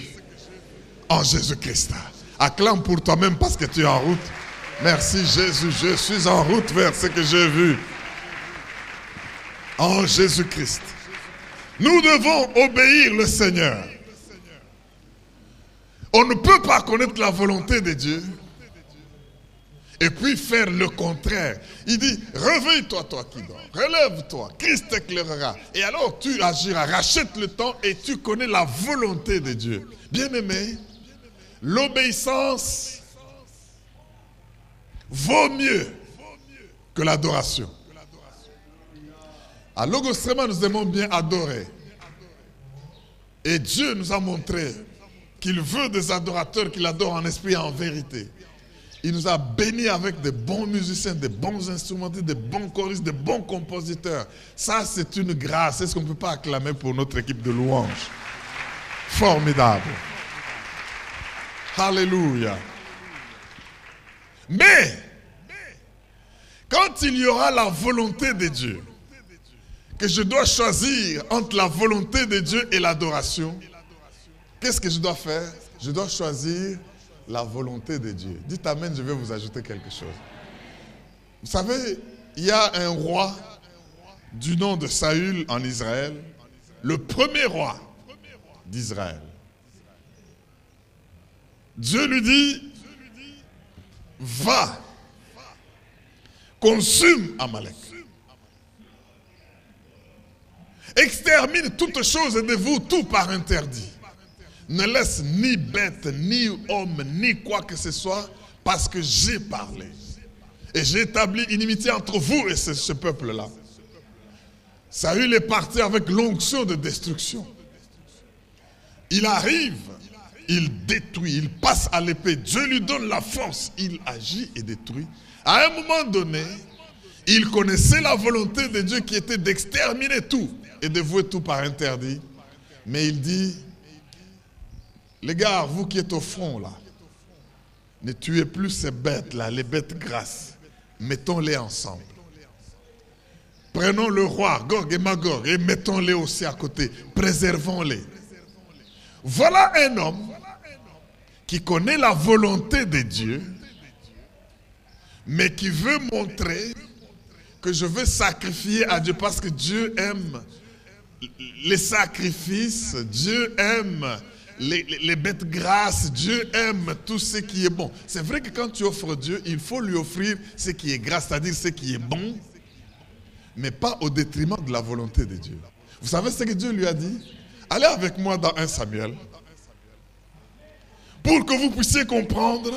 en Jésus-Christ ». Acclame pour toi-même parce que tu es en route. Merci Jésus, je suis en route vers ce que j'ai vu en Jésus-Christ. Nous devons obéir le Seigneur. On ne peut pas connaître la volonté de Dieu et puis faire le contraire. Il dit, réveille-toi toi qui dors, relève-toi, Christ t'éclairera. Et alors tu agiras, rachète le temps et tu connais la volonté de Dieu. Bien-aimé, l'obéissance vaut mieux que l'adoration. À Logos-Tréma, nous aimons bien adorer. Et Dieu nous a montré qu'il veut des adorateurs qui l'adorent en esprit et en vérité. Il nous a bénis avec de bons musiciens, de bons instrumentistes, de bons choristes, de bons compositeurs. Ça, c'est une grâce. C'est ce qu'on ne peut pas acclamer pour notre équipe de louanges. Formidable. Alléluia. Mais, quand il y aura la volonté de Dieu, que je dois choisir entre la volonté de Dieu et l'adoration, qu'est-ce que je dois faire? Je dois choisir la volonté de Dieu. Dites Amen, je vais vous ajouter quelque chose. Vous savez, il y a un roi du nom de Saül en Israël, le premier roi d'Israël. Dieu lui dit, va, consume Amalek. Extermine toutes choses de vous, tout par interdit. Ne laisse ni bête, ni homme, ni quoi que ce soit, parce que j'ai parlé. Et j'ai établi inimitié entre vous et ce peuple-là. Saül est parti avec l'onction de destruction. Il arrive, il détruit, il passe à l'épée. Dieu lui donne la force, il agit et détruit. À un moment donné, il connaissait la volonté de Dieu qui était d'exterminer tout et de vouer tout par interdit. Mais il dit, les gars, vous qui êtes au front là, ne tuez plus ces bêtes là, les bêtes grasses. Mettons-les ensemble. Prenons le roi, Gog et Magog, et mettons-les aussi à côté. Préservons-les. Voilà un homme qui connaît la volonté de Dieu, mais qui veut montrer que je veux sacrifier à Dieu parce que Dieu aime les sacrifices, Dieu aime les bêtes grasses, Dieu aime tout ce qui est bon. C'est vrai que quand tu offres Dieu, il faut lui offrir ce qui est gras, c'est-à-dire ce qui est bon, mais pas au détriment de la volonté de Dieu. Vous savez ce que Dieu lui a dit? Allez avec moi dans 1 Samuel, pour que vous puissiez comprendre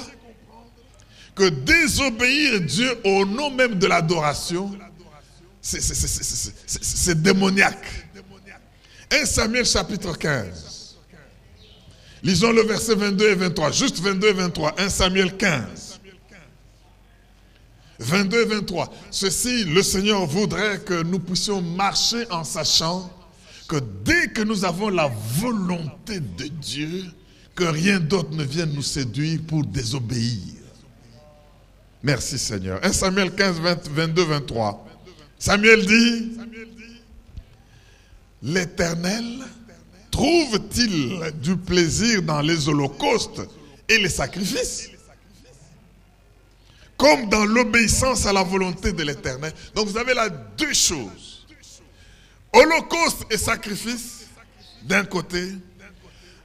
que désobéir Dieu au nom même de l'adoration, c'est démoniaque. 1 Samuel chapitre 15. Lisons le verset 22 et 23. Juste 22 et 23. 1 Samuel 15. 22 et 23. Ceci, le Seigneur voudrait que nous puissions marcher en sachant que dès que nous avons la volonté de Dieu, que rien d'autre ne vienne nous séduire pour désobéir. Merci Seigneur. 1 Samuel 15, 22, 23. Samuel dit, l'Éternel trouve-t-il du plaisir dans les holocaustes et les sacrifices, comme dans l'obéissance à la volonté de l'Éternel? Donc vous avez là deux choses. Holocauste et sacrifice d'un côté,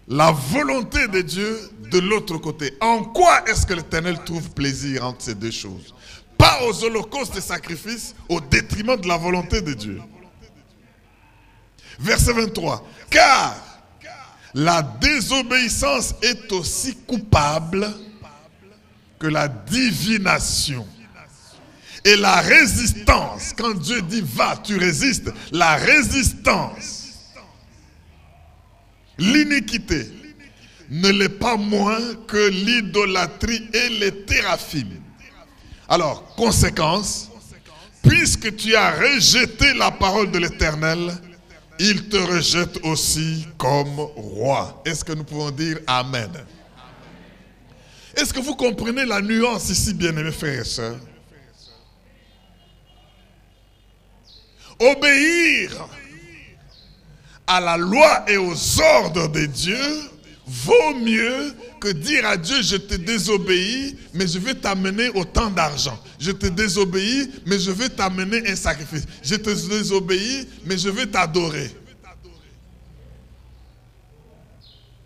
la volonté de Dieu de l'autre côté. En quoi est-ce que l'Éternel trouve plaisir entre ces deux choses? Pas aux holocaustes et sacrifices au détriment de la volonté de Dieu. Verset 23. Car la désobéissance est aussi coupable que la divination. Et la résistance, quand Dieu dit va, tu résistes, la résistance, l'iniquité, ne l'est pas moins que l'idolâtrie et les théraphim. Alors, conséquence, puisque tu as rejeté la parole de l'Éternel, il te rejette aussi comme roi. Est-ce que nous pouvons dire Amen? Est-ce que vous comprenez la nuance ici, bien-aimés frères et sœurs? Obéir à la loi et aux ordres de Dieu vaut mieux que dire à Dieu, je te désobéis, mais je vais t'amener autant d'argent. Je te désobéis, mais je vais t'amener un sacrifice. Je te désobéis, mais je vais t'adorer.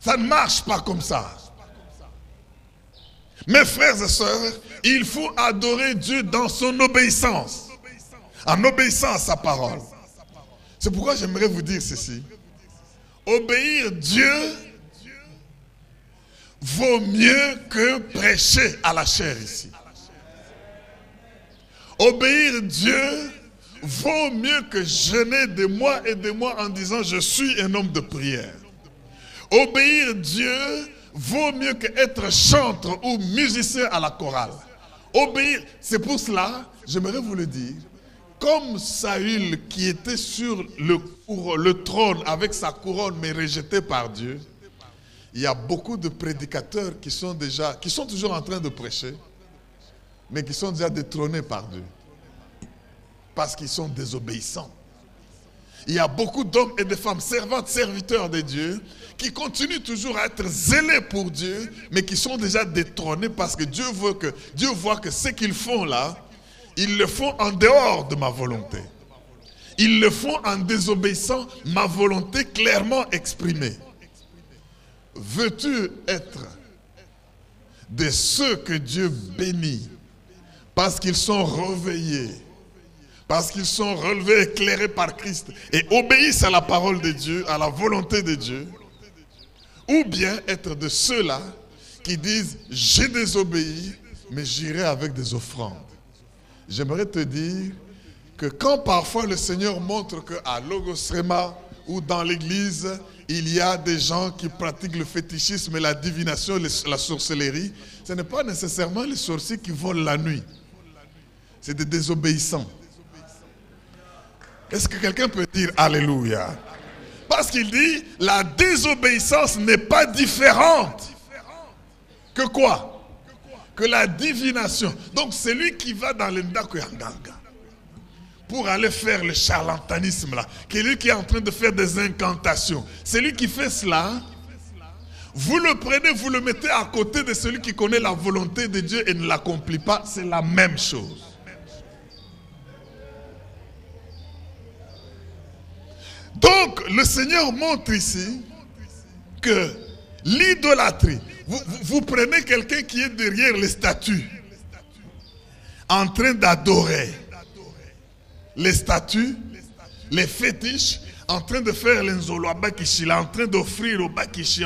Ça ne marche pas comme ça. Mes frères et sœurs, il faut adorer Dieu dans son obéissance. En obéissant à sa parole. C'est pourquoi j'aimerais vous dire ceci. Obéir Dieu vaut mieux que prêcher à la chair ici. Obéir Dieu vaut mieux que jeûner des mois et des mois en disant je suis un homme de prière. Obéir Dieu vaut mieux qu'être chanteur ou musicien à la chorale. Obéir, c'est pour cela, j'aimerais vous le dire, comme Saül qui était sur le trône avec sa couronne mais rejeté par Dieu, il y a beaucoup de prédicateurs qui sont toujours en train de prêcher, mais qui sont déjà détrônés par Dieu. Parce qu'ils sont désobéissants. Il y a beaucoup d'hommes et de femmes, servantes, serviteurs de Dieu, qui continuent toujours à être zélés pour Dieu, mais qui sont déjà détrônés parce que Dieu voit que ce qu'ils font là, ils le font en dehors de ma volonté. Ils le font en désobéissant ma volonté clairement exprimée. Veux-tu être de ceux que Dieu bénit parce qu'ils sont réveillés, parce qu'ils sont relevés, éclairés par Christ et obéissent à la parole de Dieu, à la volonté de Dieu? Ou bien être de ceux-là qui disent j'ai désobéi, mais j'irai avec des offrandes? J'aimerais te dire que quand parfois le Seigneur montre qu'à Logos Rema ou dans l'église, il y a des gens qui pratiquent le fétichisme et la divination, la sorcellerie, ce n'est pas nécessairement les sorciers qui volent la nuit. C'est des désobéissants. Est-ce que quelqu'un peut dire Alléluia? Parce qu'il dit, la désobéissance n'est pas différente que quoi? Que la divination. Donc celui qui va dans le Ndakuyanganga pour aller faire le charlatanisme là, celui qui est en train de faire des incantations, celui qui fait cela, vous le prenez, vous le mettez à côté de celui qui connaît la volonté de Dieu et ne l'accomplit pas, c'est la même chose. Donc, le Seigneur montre ici que l'idolâtrie, vous prenez quelqu'un qui est derrière les statues, en train d'adorer les statues, les fétiches, en train de faire l'enzolo à Bakishila, en train d'offrir au Bakishi.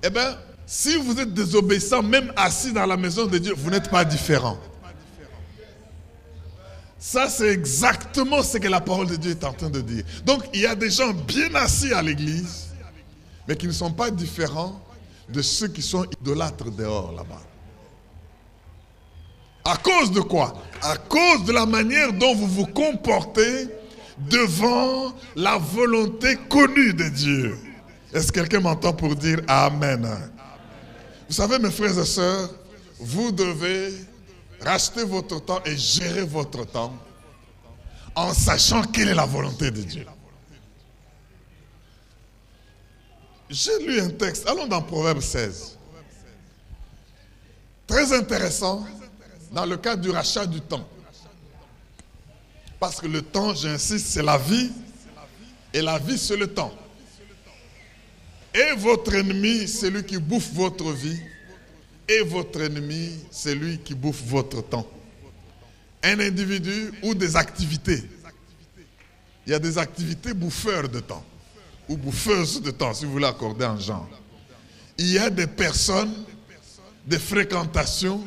Eh bien, si vous êtes désobéissant, même assis dans la maison de Dieu, vous n'êtes pas différent. Ça, c'est exactement ce que la parole de Dieu est en train de dire. Donc, il y a des gens bien assis à l'église, mais qui ne sont pas différents de ceux qui sont idolâtres dehors, là-bas. À cause de quoi? À cause de la manière dont vous vous comportez devant la volonté connue de Dieu. Est-ce que quelqu'un m'entend pour dire Amen? Vous savez, mes frères et sœurs, vous devez racheter votre temps et gérer votre temps en sachant quelle est la volonté de Dieu. J'ai lu un texte, allons dans Proverbe 16. Très intéressant dans le cadre du rachat du temps. Parce que le temps, j'insiste, c'est la vie, et la vie, c'est le temps. Et votre ennemi, c'est lui qui bouffe votre vie, et votre ennemi, c'est lui qui bouffe votre temps. Un individu ou des activités. Il y a des activités bouffeurs de temps, ou bouffeuses de temps, si vous voulez accorder un genre. Il y a des personnes, des fréquentations,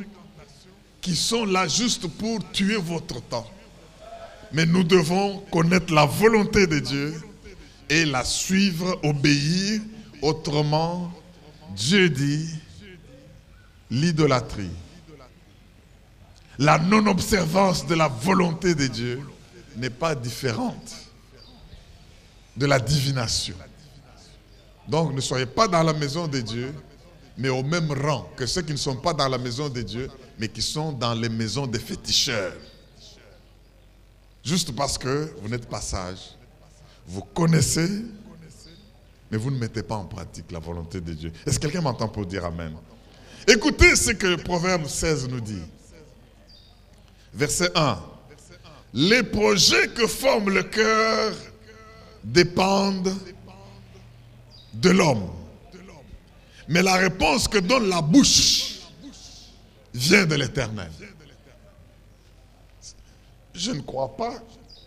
qui sont là juste pour tuer votre temps. Mais nous devons connaître la volonté de Dieu et la suivre, obéir. Autrement, Dieu dit l'idolâtrie, la non-observance de la volonté de Dieu n'est pas différente de la divination. Donc ne soyez pas dans la maison de Dieu, mais au même rang que ceux qui ne sont pas dans la maison de Dieu, mais qui sont dans les maisons des féticheurs. Juste parce que vous n'êtes pas sage, vous connaissez, mais vous ne mettez pas en pratique la volonté de Dieu. Est-ce que quelqu'un m'entend pour dire Amen? Écoutez ce que Proverbe 16 nous dit. Verset 1. Les projets que forme le cœur dépendent de l'homme. Mais la réponse que donne la bouche vient de l'Éternel. Je ne crois pas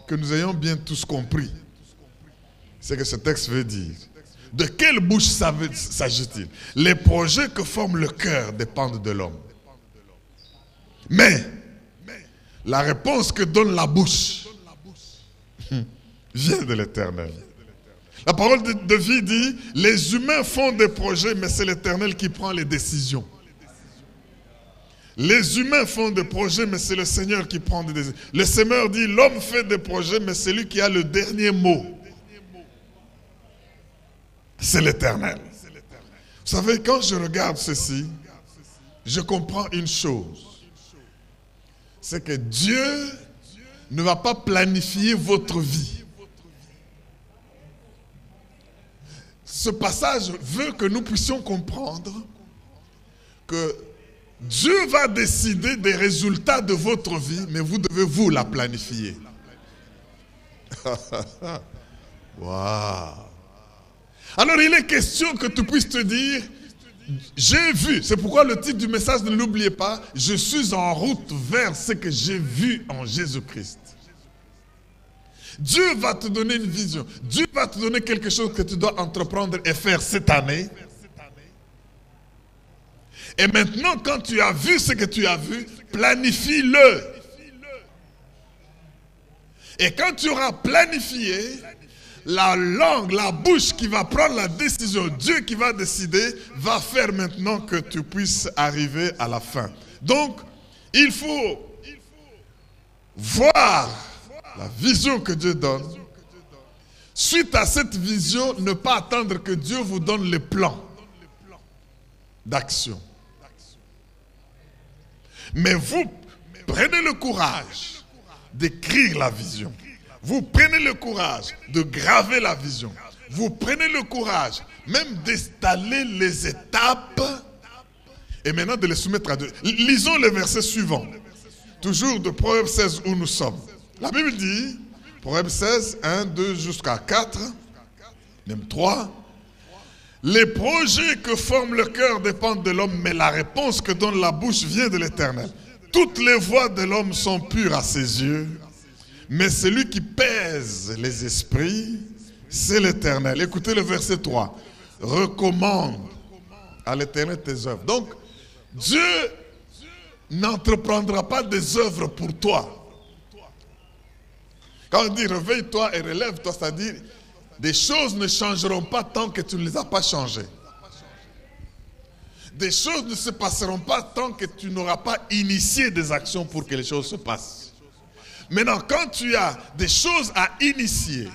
que nous ayons bien tous compris ce que ce texte veut dire. De quelle bouche s'agit-il? Les projets que forme le cœur dépendent de l'homme. Mais la réponse que donne la bouche vient de l'Éternel. La parole de vie dit, les humains font des projets, mais c'est l'Éternel qui prend les décisions. Les humains font des projets, mais c'est le Seigneur qui prend des décisions. Le Seigneur dit, l'homme fait des projets, mais c'est lui qui a le dernier mot. C'est l'Éternel. Vous savez, quand je regarde ceci, je comprends une chose. C'est que Dieu ne va pas planifier votre vie. Ce passage veut que nous puissions comprendre que Dieu va décider des résultats de votre vie, mais vous devez vous la planifier. Waouh! Alors il est question que tu puisses te dire, j'ai vu, c'est pourquoi le titre du message, ne l'oubliez pas, je suis en route vers ce que j'ai vu en Jésus-Christ. Dieu va te donner une vision, Dieu va te donner quelque chose que tu dois entreprendre et faire cette année. Et maintenant, quand tu as vu ce que tu as vu, planifie-le. Et quand tu auras planifié, la langue, la bouche qui va prendre la décision, Dieu qui va décider, va faire maintenant que tu puisses arriver à la fin. Donc, il faut voir la vision que Dieu donne. Suite à cette vision, ne pas attendre que Dieu vous donne les plans d'action. Mais vous prenez le courage d'écrire la vision. Vous prenez le courage de graver la vision. Vous prenez le courage même d'installer les étapes et maintenant de les soumettre à Dieu. Lisons le verset suivant. Toujours de Proverbe 16 où nous sommes. La Bible dit, Proverbe 16, 1, 2 jusqu'à 4. Même 3. Les projets que forme le cœur dépendent de l'homme, mais la réponse que donne la bouche vient de l'Éternel. Toutes les voies de l'homme sont pures à ses yeux, mais celui qui pèse les esprits, c'est l'Éternel. Écoutez le verset 3. Recommande à l'Éternel tes œuvres. Donc, Dieu n'entreprendra pas des œuvres pour toi. Quand on dit réveille-toi et relève-toi, c'est-à-dire des choses ne changeront pas tant que tu ne les as pas changées. Des choses ne se passeront pas tant que tu n'auras pas initié des actions pour que les choses se passent. Maintenant, quand tu as des choses à initier,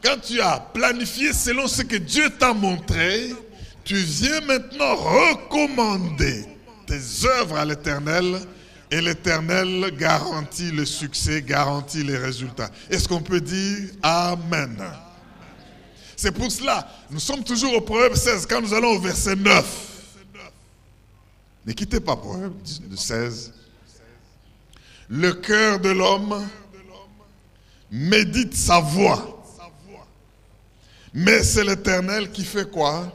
quand tu as planifié selon ce que Dieu t'a montré, tu viens maintenant recommander tes œuvres à l'Éternel et l'Éternel garantit le succès, garantit les résultats. Est-ce qu'on peut dire Amen? C'est pour cela, nous sommes toujours au Proverbe 16, quand nous allons au verset 9. Ne quittez pas Proverbe 16. Le cœur de l'homme médite sa voie. Mais c'est l'Éternel qui fait quoi?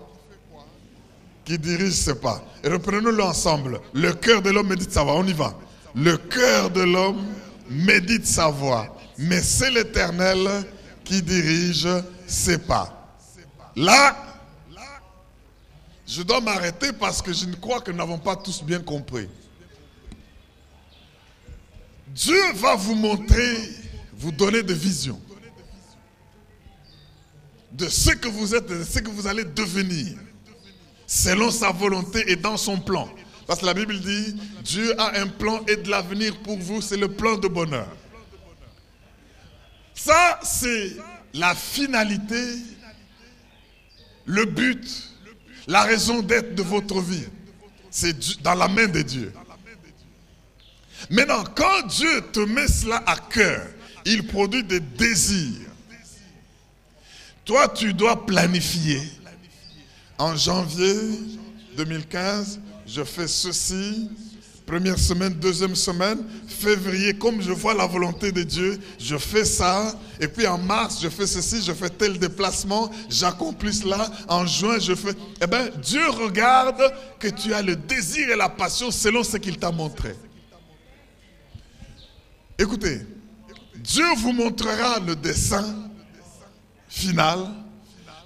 Qui dirige ses pas. Et reprenons-le ensemble. Le cœur de l'homme médite sa voie. On y va. Le cœur de l'homme médite sa voie. Mais c'est l'Éternel qui dirige ses pas. Là, je dois m'arrêter parce que je ne crois que nous n'avons pas tous bien compris. Dieu va vous montrer, vous donner des visions de ce que vous êtes, de ce que vous allez devenir, selon sa volonté et dans son plan. Parce que la Bible dit, Dieu a un plan et de l'avenir pour vous, c'est le plan de bonheur. Ça, c'est la finalité, le but, la raison d'être de votre vie. C'est dans la main de Dieu. Maintenant, quand Dieu te met cela à cœur, il produit des désirs. Toi, tu dois planifier. En janvier 2015, je fais ceci. Première semaine, deuxième semaine. Février, comme je vois la volonté de Dieu, je fais ça. Et puis en mars, je fais ceci, je fais tel déplacement, j'accomplis cela. En juin, je fais... Eh bien, Dieu regarde que tu as le désir et la passion selon ce qu'il t'a montré. Écoutez, Dieu vous montrera le dessin final,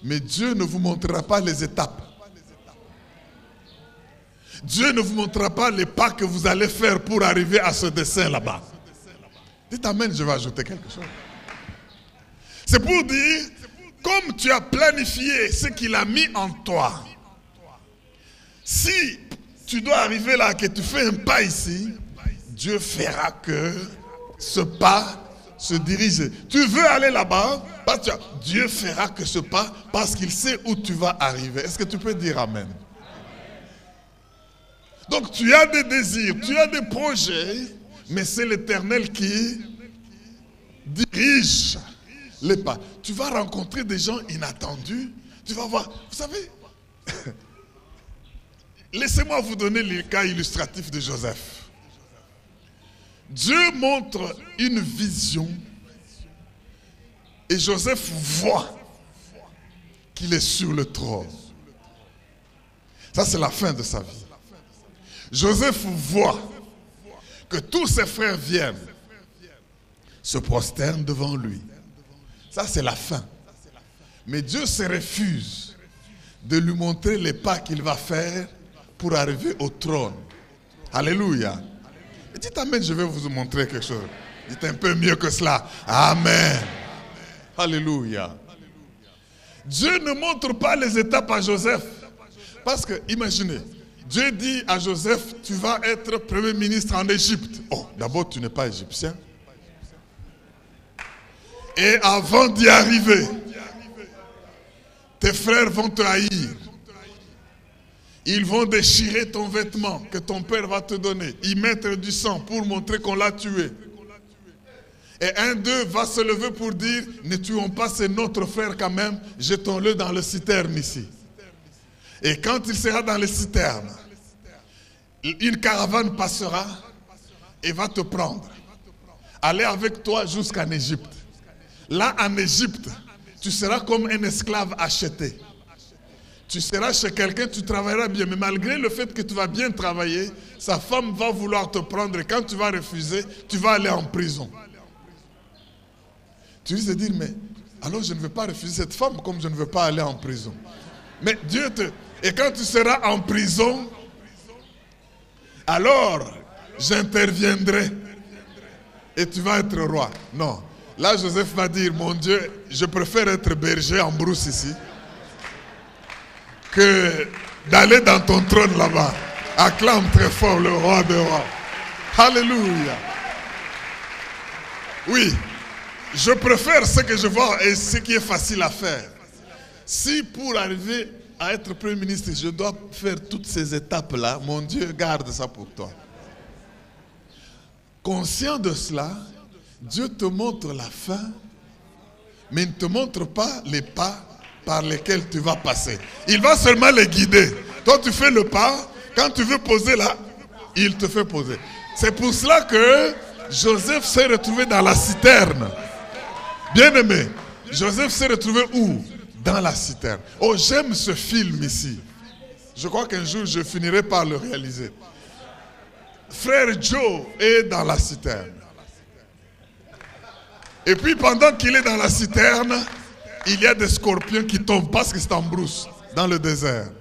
mais Dieu ne vous montrera pas les étapes. Dieu ne vous montrera pas les pas que vous allez faire pour arriver à ce dessin là-bas. Dites amen, je vais ajouter quelque chose. C'est pour dire, comme tu as planifié ce qu'il a mis en toi, si tu dois arriver là, que tu fais un pas ici, Dieu fera que ce pas se dirige. Tu veux aller là-bas, Dieu fera que ce pas, parce qu'il sait où tu vas arriver. Est-ce que tu peux dire amen? Donc tu as des désirs, tu as des projets, mais c'est l'Éternel qui dirige les pas. Tu vas rencontrer des gens inattendus, tu vas voir, vous savez, laissez-moi vous donner le cas illustratif de Joseph. Dieu montre une vision et Joseph voit qu'il est sur le trône. Ça, c'est la fin de sa vie. Joseph voit que tous ses frères viennent, se prosternent devant lui. Ça, c'est la fin. Mais Dieu se refuse de lui montrer les pas qu'il va faire pour arriver au trône. Alléluia. Et dites amen, je vais vous montrer quelque chose. Dites un peu mieux que cela. Amen. Alléluia. Dieu ne montre pas les étapes à Joseph. Parce que, imaginez, Dieu dit à Joseph, tu vas être premier ministre en Égypte. Oh, d'abord, tu n'es pas égyptien. Et avant d'y arriver, tes frères vont te haïr. Ils vont déchirer ton vêtement que ton père va te donner, y mettre du sang pour montrer qu'on l'a tué. Et un d'eux va se lever pour dire, ne tuons pas, c'est notre frère quand même, jetons-le dans le citerne ici. Et quand il sera dans les citernes, une caravane passera et va te prendre. Aller avec toi jusqu'en Égypte. Là, en Égypte, tu seras comme un esclave acheté. Tu seras chez quelqu'un, tu travailleras bien, mais malgré le fait que tu vas bien travailler, sa femme va vouloir te prendre et quand tu vas refuser, tu vas aller en prison. Tu risques de dire, mais alors je ne veux pas refuser cette femme comme je ne veux pas aller en prison. Mais Dieu te... Et quand tu seras en prison, alors j'interviendrai et tu vas être roi. Non. Là, Joseph va dire, mon Dieu, je préfère être berger en brousse ici que d'aller dans ton trône là-bas. Acclame très fort le roi des rois. Alléluia. Oui, je préfère ce que je vois et ce qui est facile à faire. Si pour arriver à être Premier ministre, je dois faire toutes ces étapes-là, mon Dieu, garde ça pour toi. Conscient de cela, Dieu te montre la fin, mais il ne te montre pas les pas par lesquels tu vas passer. Il va seulement les guider. Toi, tu fais le pas. Quand tu veux poser là, il te fait poser. C'est pour cela que Joseph s'est retrouvé dans la citerne. Bien-aimé, Joseph s'est retrouvé où? Dans la citerne. Oh, j'aime ce film ici. Je crois qu'un jour, je finirai par le réaliser. Frère Joe est dans la citerne. Et puis, pendant qu'il est dans la citerne, il y a des scorpions qui tombent parce que c'est en brousse, dans le désert.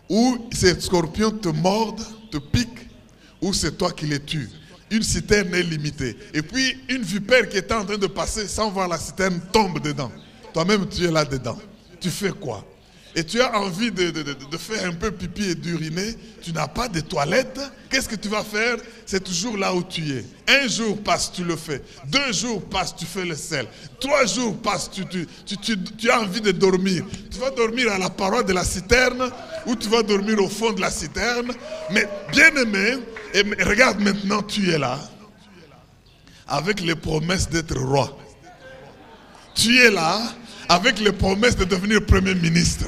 Ou ces scorpions te mordent, te piquent, ou c'est toi qui les tues. Une citerne est limitée. Et puis, une vipère qui était en train de passer sans voir la citerne tombe dedans. Toi-même, tu es là-dedans. Tu fais quoi? Et tu as envie de faire un peu pipi et d'uriner. Tu n'as pas de toilette. Qu'est-ce que tu vas faire? C'est toujours là où tu es. Un jour passe, tu le fais. 2 jours passe, tu fais le sel. 3 jours passe, tu as envie de dormir. Tu vas dormir à la paroi de la citerne ou tu vas dormir au fond de la citerne. Mais bien aimé, et regarde maintenant, tu es là avec les promesses d'être roi. Tu es là avec les promesses de devenir Premier ministre.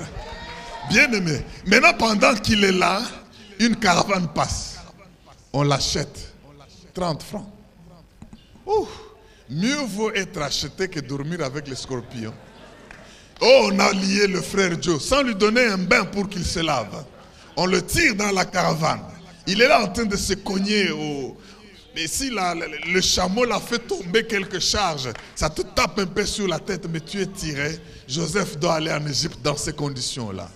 Bien aimé. Maintenant, pendant qu'il est là, une caravane passe. On l'achète. 30 francs. Ouh, mieux vaut être acheté que dormir avec les scorpions. Oh, on a lié le frère Joe sans lui donner un bain pour qu'il se lave. On le tire dans la caravane. Il est là en train de se cogner au... Et si le chameau l'a fait tomber quelques charges, ça te tape un peu sur la tête, mais tu es tiré. Joseph doit aller en Égypte dans ces conditions-là.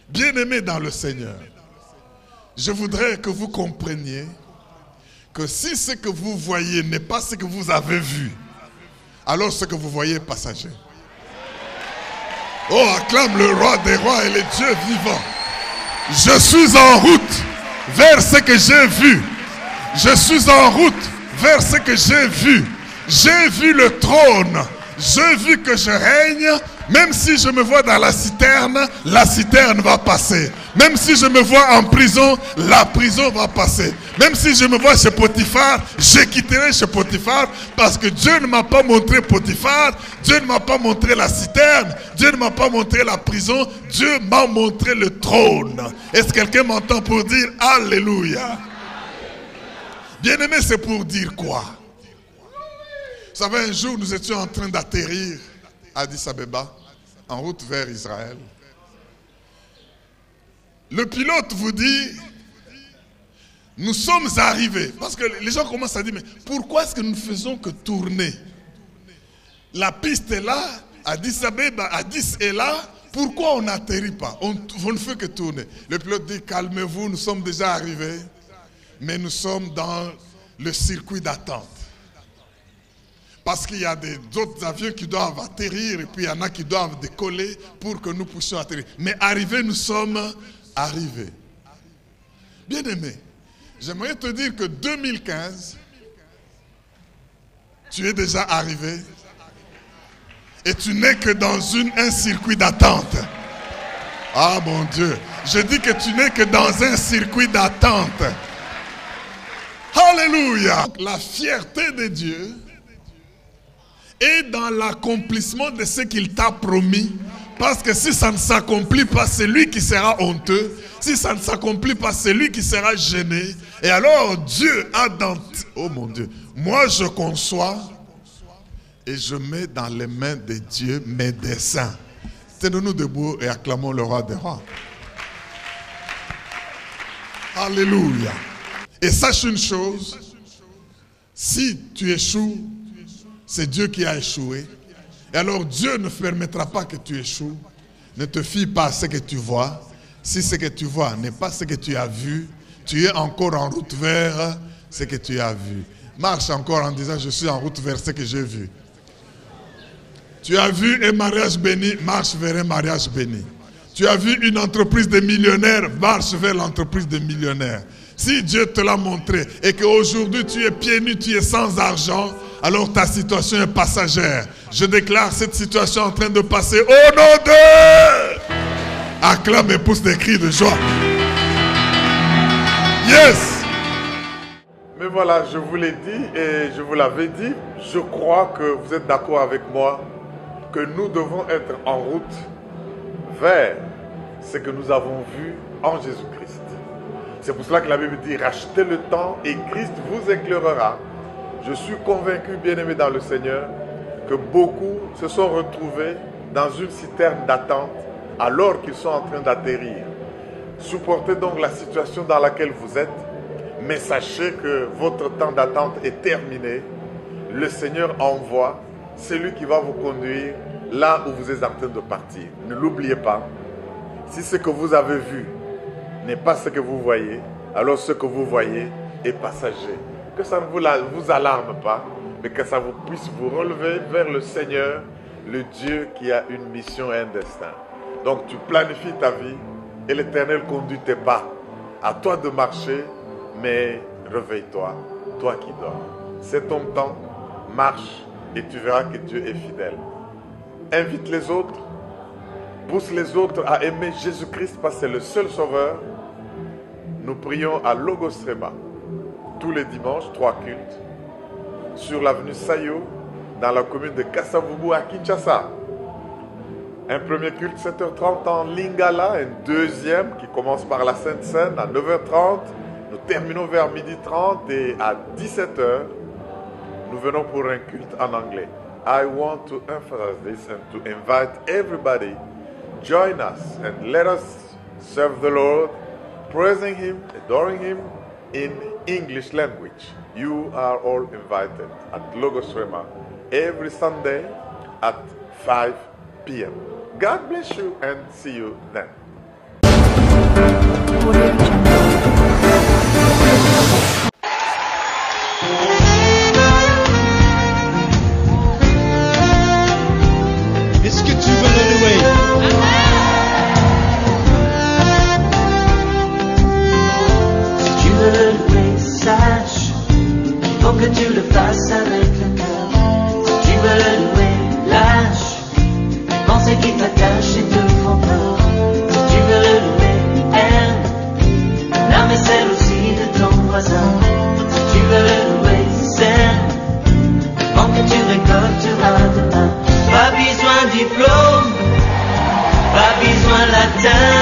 Bien-aimé dans le Seigneur, je voudrais que vous compreniez que si ce que vous voyez n'est pas ce que vous avez vu, alors ce que vous voyez est passager. Oh, acclame le roi des rois et le Dieu vivant. Je suis en route vers ce que j'ai vu. Je suis en route vers ce que j'ai vu. J'ai vu le trône. J'ai vu que je règne. Même si je me vois dans la citerne va passer. Même si je me vois en prison, la prison va passer. Même si je me vois chez Potiphar, je quitterai chez Potiphar parce que Dieu ne m'a pas montré Potiphar, Dieu ne m'a pas montré la citerne, Dieu ne m'a pas montré la prison, Dieu m'a montré le trône. Est-ce que quelqu'un m'entend pour dire Alléluia? Bien-aimé, c'est pour dire quoi? Vous savez, un jour, nous étions en train d'atterrir à Addis Abeba, en route vers Israël. Le pilote vous dit, nous sommes arrivés. Parce que les gens commencent à dire, mais pourquoi est-ce que nous ne faisons que tourner? La piste est là, Addis Abeba, Addis est là, pourquoi on n'atterrit pas? On ne fait que tourner. Le pilote dit, calmez-vous, nous sommes déjà arrivés. Mais nous sommes dans le circuit d'attente. Parce qu'il y a d'autres avions qui doivent atterrir et puis il y en a qui doivent décoller pour que nous puissions atterrir. Mais arrivés, nous sommes arrivés. Bien-aimé, j'aimerais te dire que 2015, tu es déjà arrivé et tu n'es que dans un circuit d'attente. Ah mon Dieu, je dis que tu n'es que dans un circuit d'attente. Alléluia. La fierté de Dieu est dans l'accomplissement de ce qu'il t'a promis. Parce que si ça ne s'accomplit pas, c'est lui qui sera honteux. Si ça ne s'accomplit pas, c'est lui qui sera gêné. Et alors Dieu a dans... Oh mon Dieu. Moi je conçois Et je mets dans les mains de Dieu mes desseins. Tenons-nous debout et acclamons le roi des rois. Alléluia. Et sache une chose, si tu échoues, c'est Dieu qui a échoué. Et alors Dieu ne permettra pas que tu échoues. Ne te fie pas à ce que tu vois. Si ce que tu vois n'est pas ce que tu as vu, tu es encore en route vers ce que tu as vu. Marche encore en disant, je suis en route vers ce que j'ai vu. Tu as vu un mariage béni, marche vers un mariage béni. Tu as vu une entreprise de millionnaires, marche vers l'entreprise de millionnaires. Si Dieu te l'a montré et qu'aujourd'hui tu es pieds nus, tu es sans argent, alors ta situation est passagère. Je déclare cette situation en train de passer au nom de... Acclame et pousse des cris de joie. Yes! Mais voilà, je vous l'ai dit et je vous l'avais dit, je crois que vous êtes d'accord avec moi que nous devons être en route vers ce que nous avons vu en Jésus-Christ. C'est pour cela que la Bible dit, rachetez le temps et Christ vous éclairera. Je suis convaincu, bien-aimé dans le Seigneur, que beaucoup se sont retrouvés dans une citerne d'attente alors qu'ils sont en train d'atterrir. Supportez donc la situation dans laquelle vous êtes, mais sachez que votre temps d'attente est terminé. Le Seigneur envoie celui qui va vous conduire là où vous êtes en train de partir. Ne l'oubliez pas. Si ce que vous avez vu n'est pas ce que vous voyez, alors ce que vous voyez est passager. Que ça ne vous alarme pas, mais que ça vous puisse vous relever vers le Seigneur, le Dieu qui a une mission et un destin. Donc tu planifies ta vie et l'Éternel conduit tes pas. À toi de marcher, mais réveille-toi, toi qui dors. C'est ton temps, marche et tu verras que Dieu est fidèle. Invite les autres, pousse les autres à aimer Jésus-Christ parce que c'est le seul sauveur. Nous prions à Logos Rema tous les dimanches, 3 cultes, sur l'avenue Sayo, dans la commune de Kasavubu à Kinshasa. Un premier culte 7h30 en Lingala, un deuxième qui commence par la Sainte Seine à 9h30. Nous terminons vers 12h30 et à 17h, nous venons pour un culte en anglais. I want to emphasize this and to invite everybody, join us and let us serve the Lord, praising Him, adoring Him in English language. You are all invited at Logos Rema every Sunday at 5 p.m. God bless you and see you then. Est-ce que tu veux le louer? Si tu veux le louer, sache, il faut que tu le fasses avec le cœur. Si tu veux le louer, lâche les pensées qui t'attachent et te font peur. Si tu veux le louer, aime l'âme et celle aussi de ton voisin. Si tu veux le louer, sème, avant que tu récolteras demain. Pas besoin de diplôme, pas besoin latin.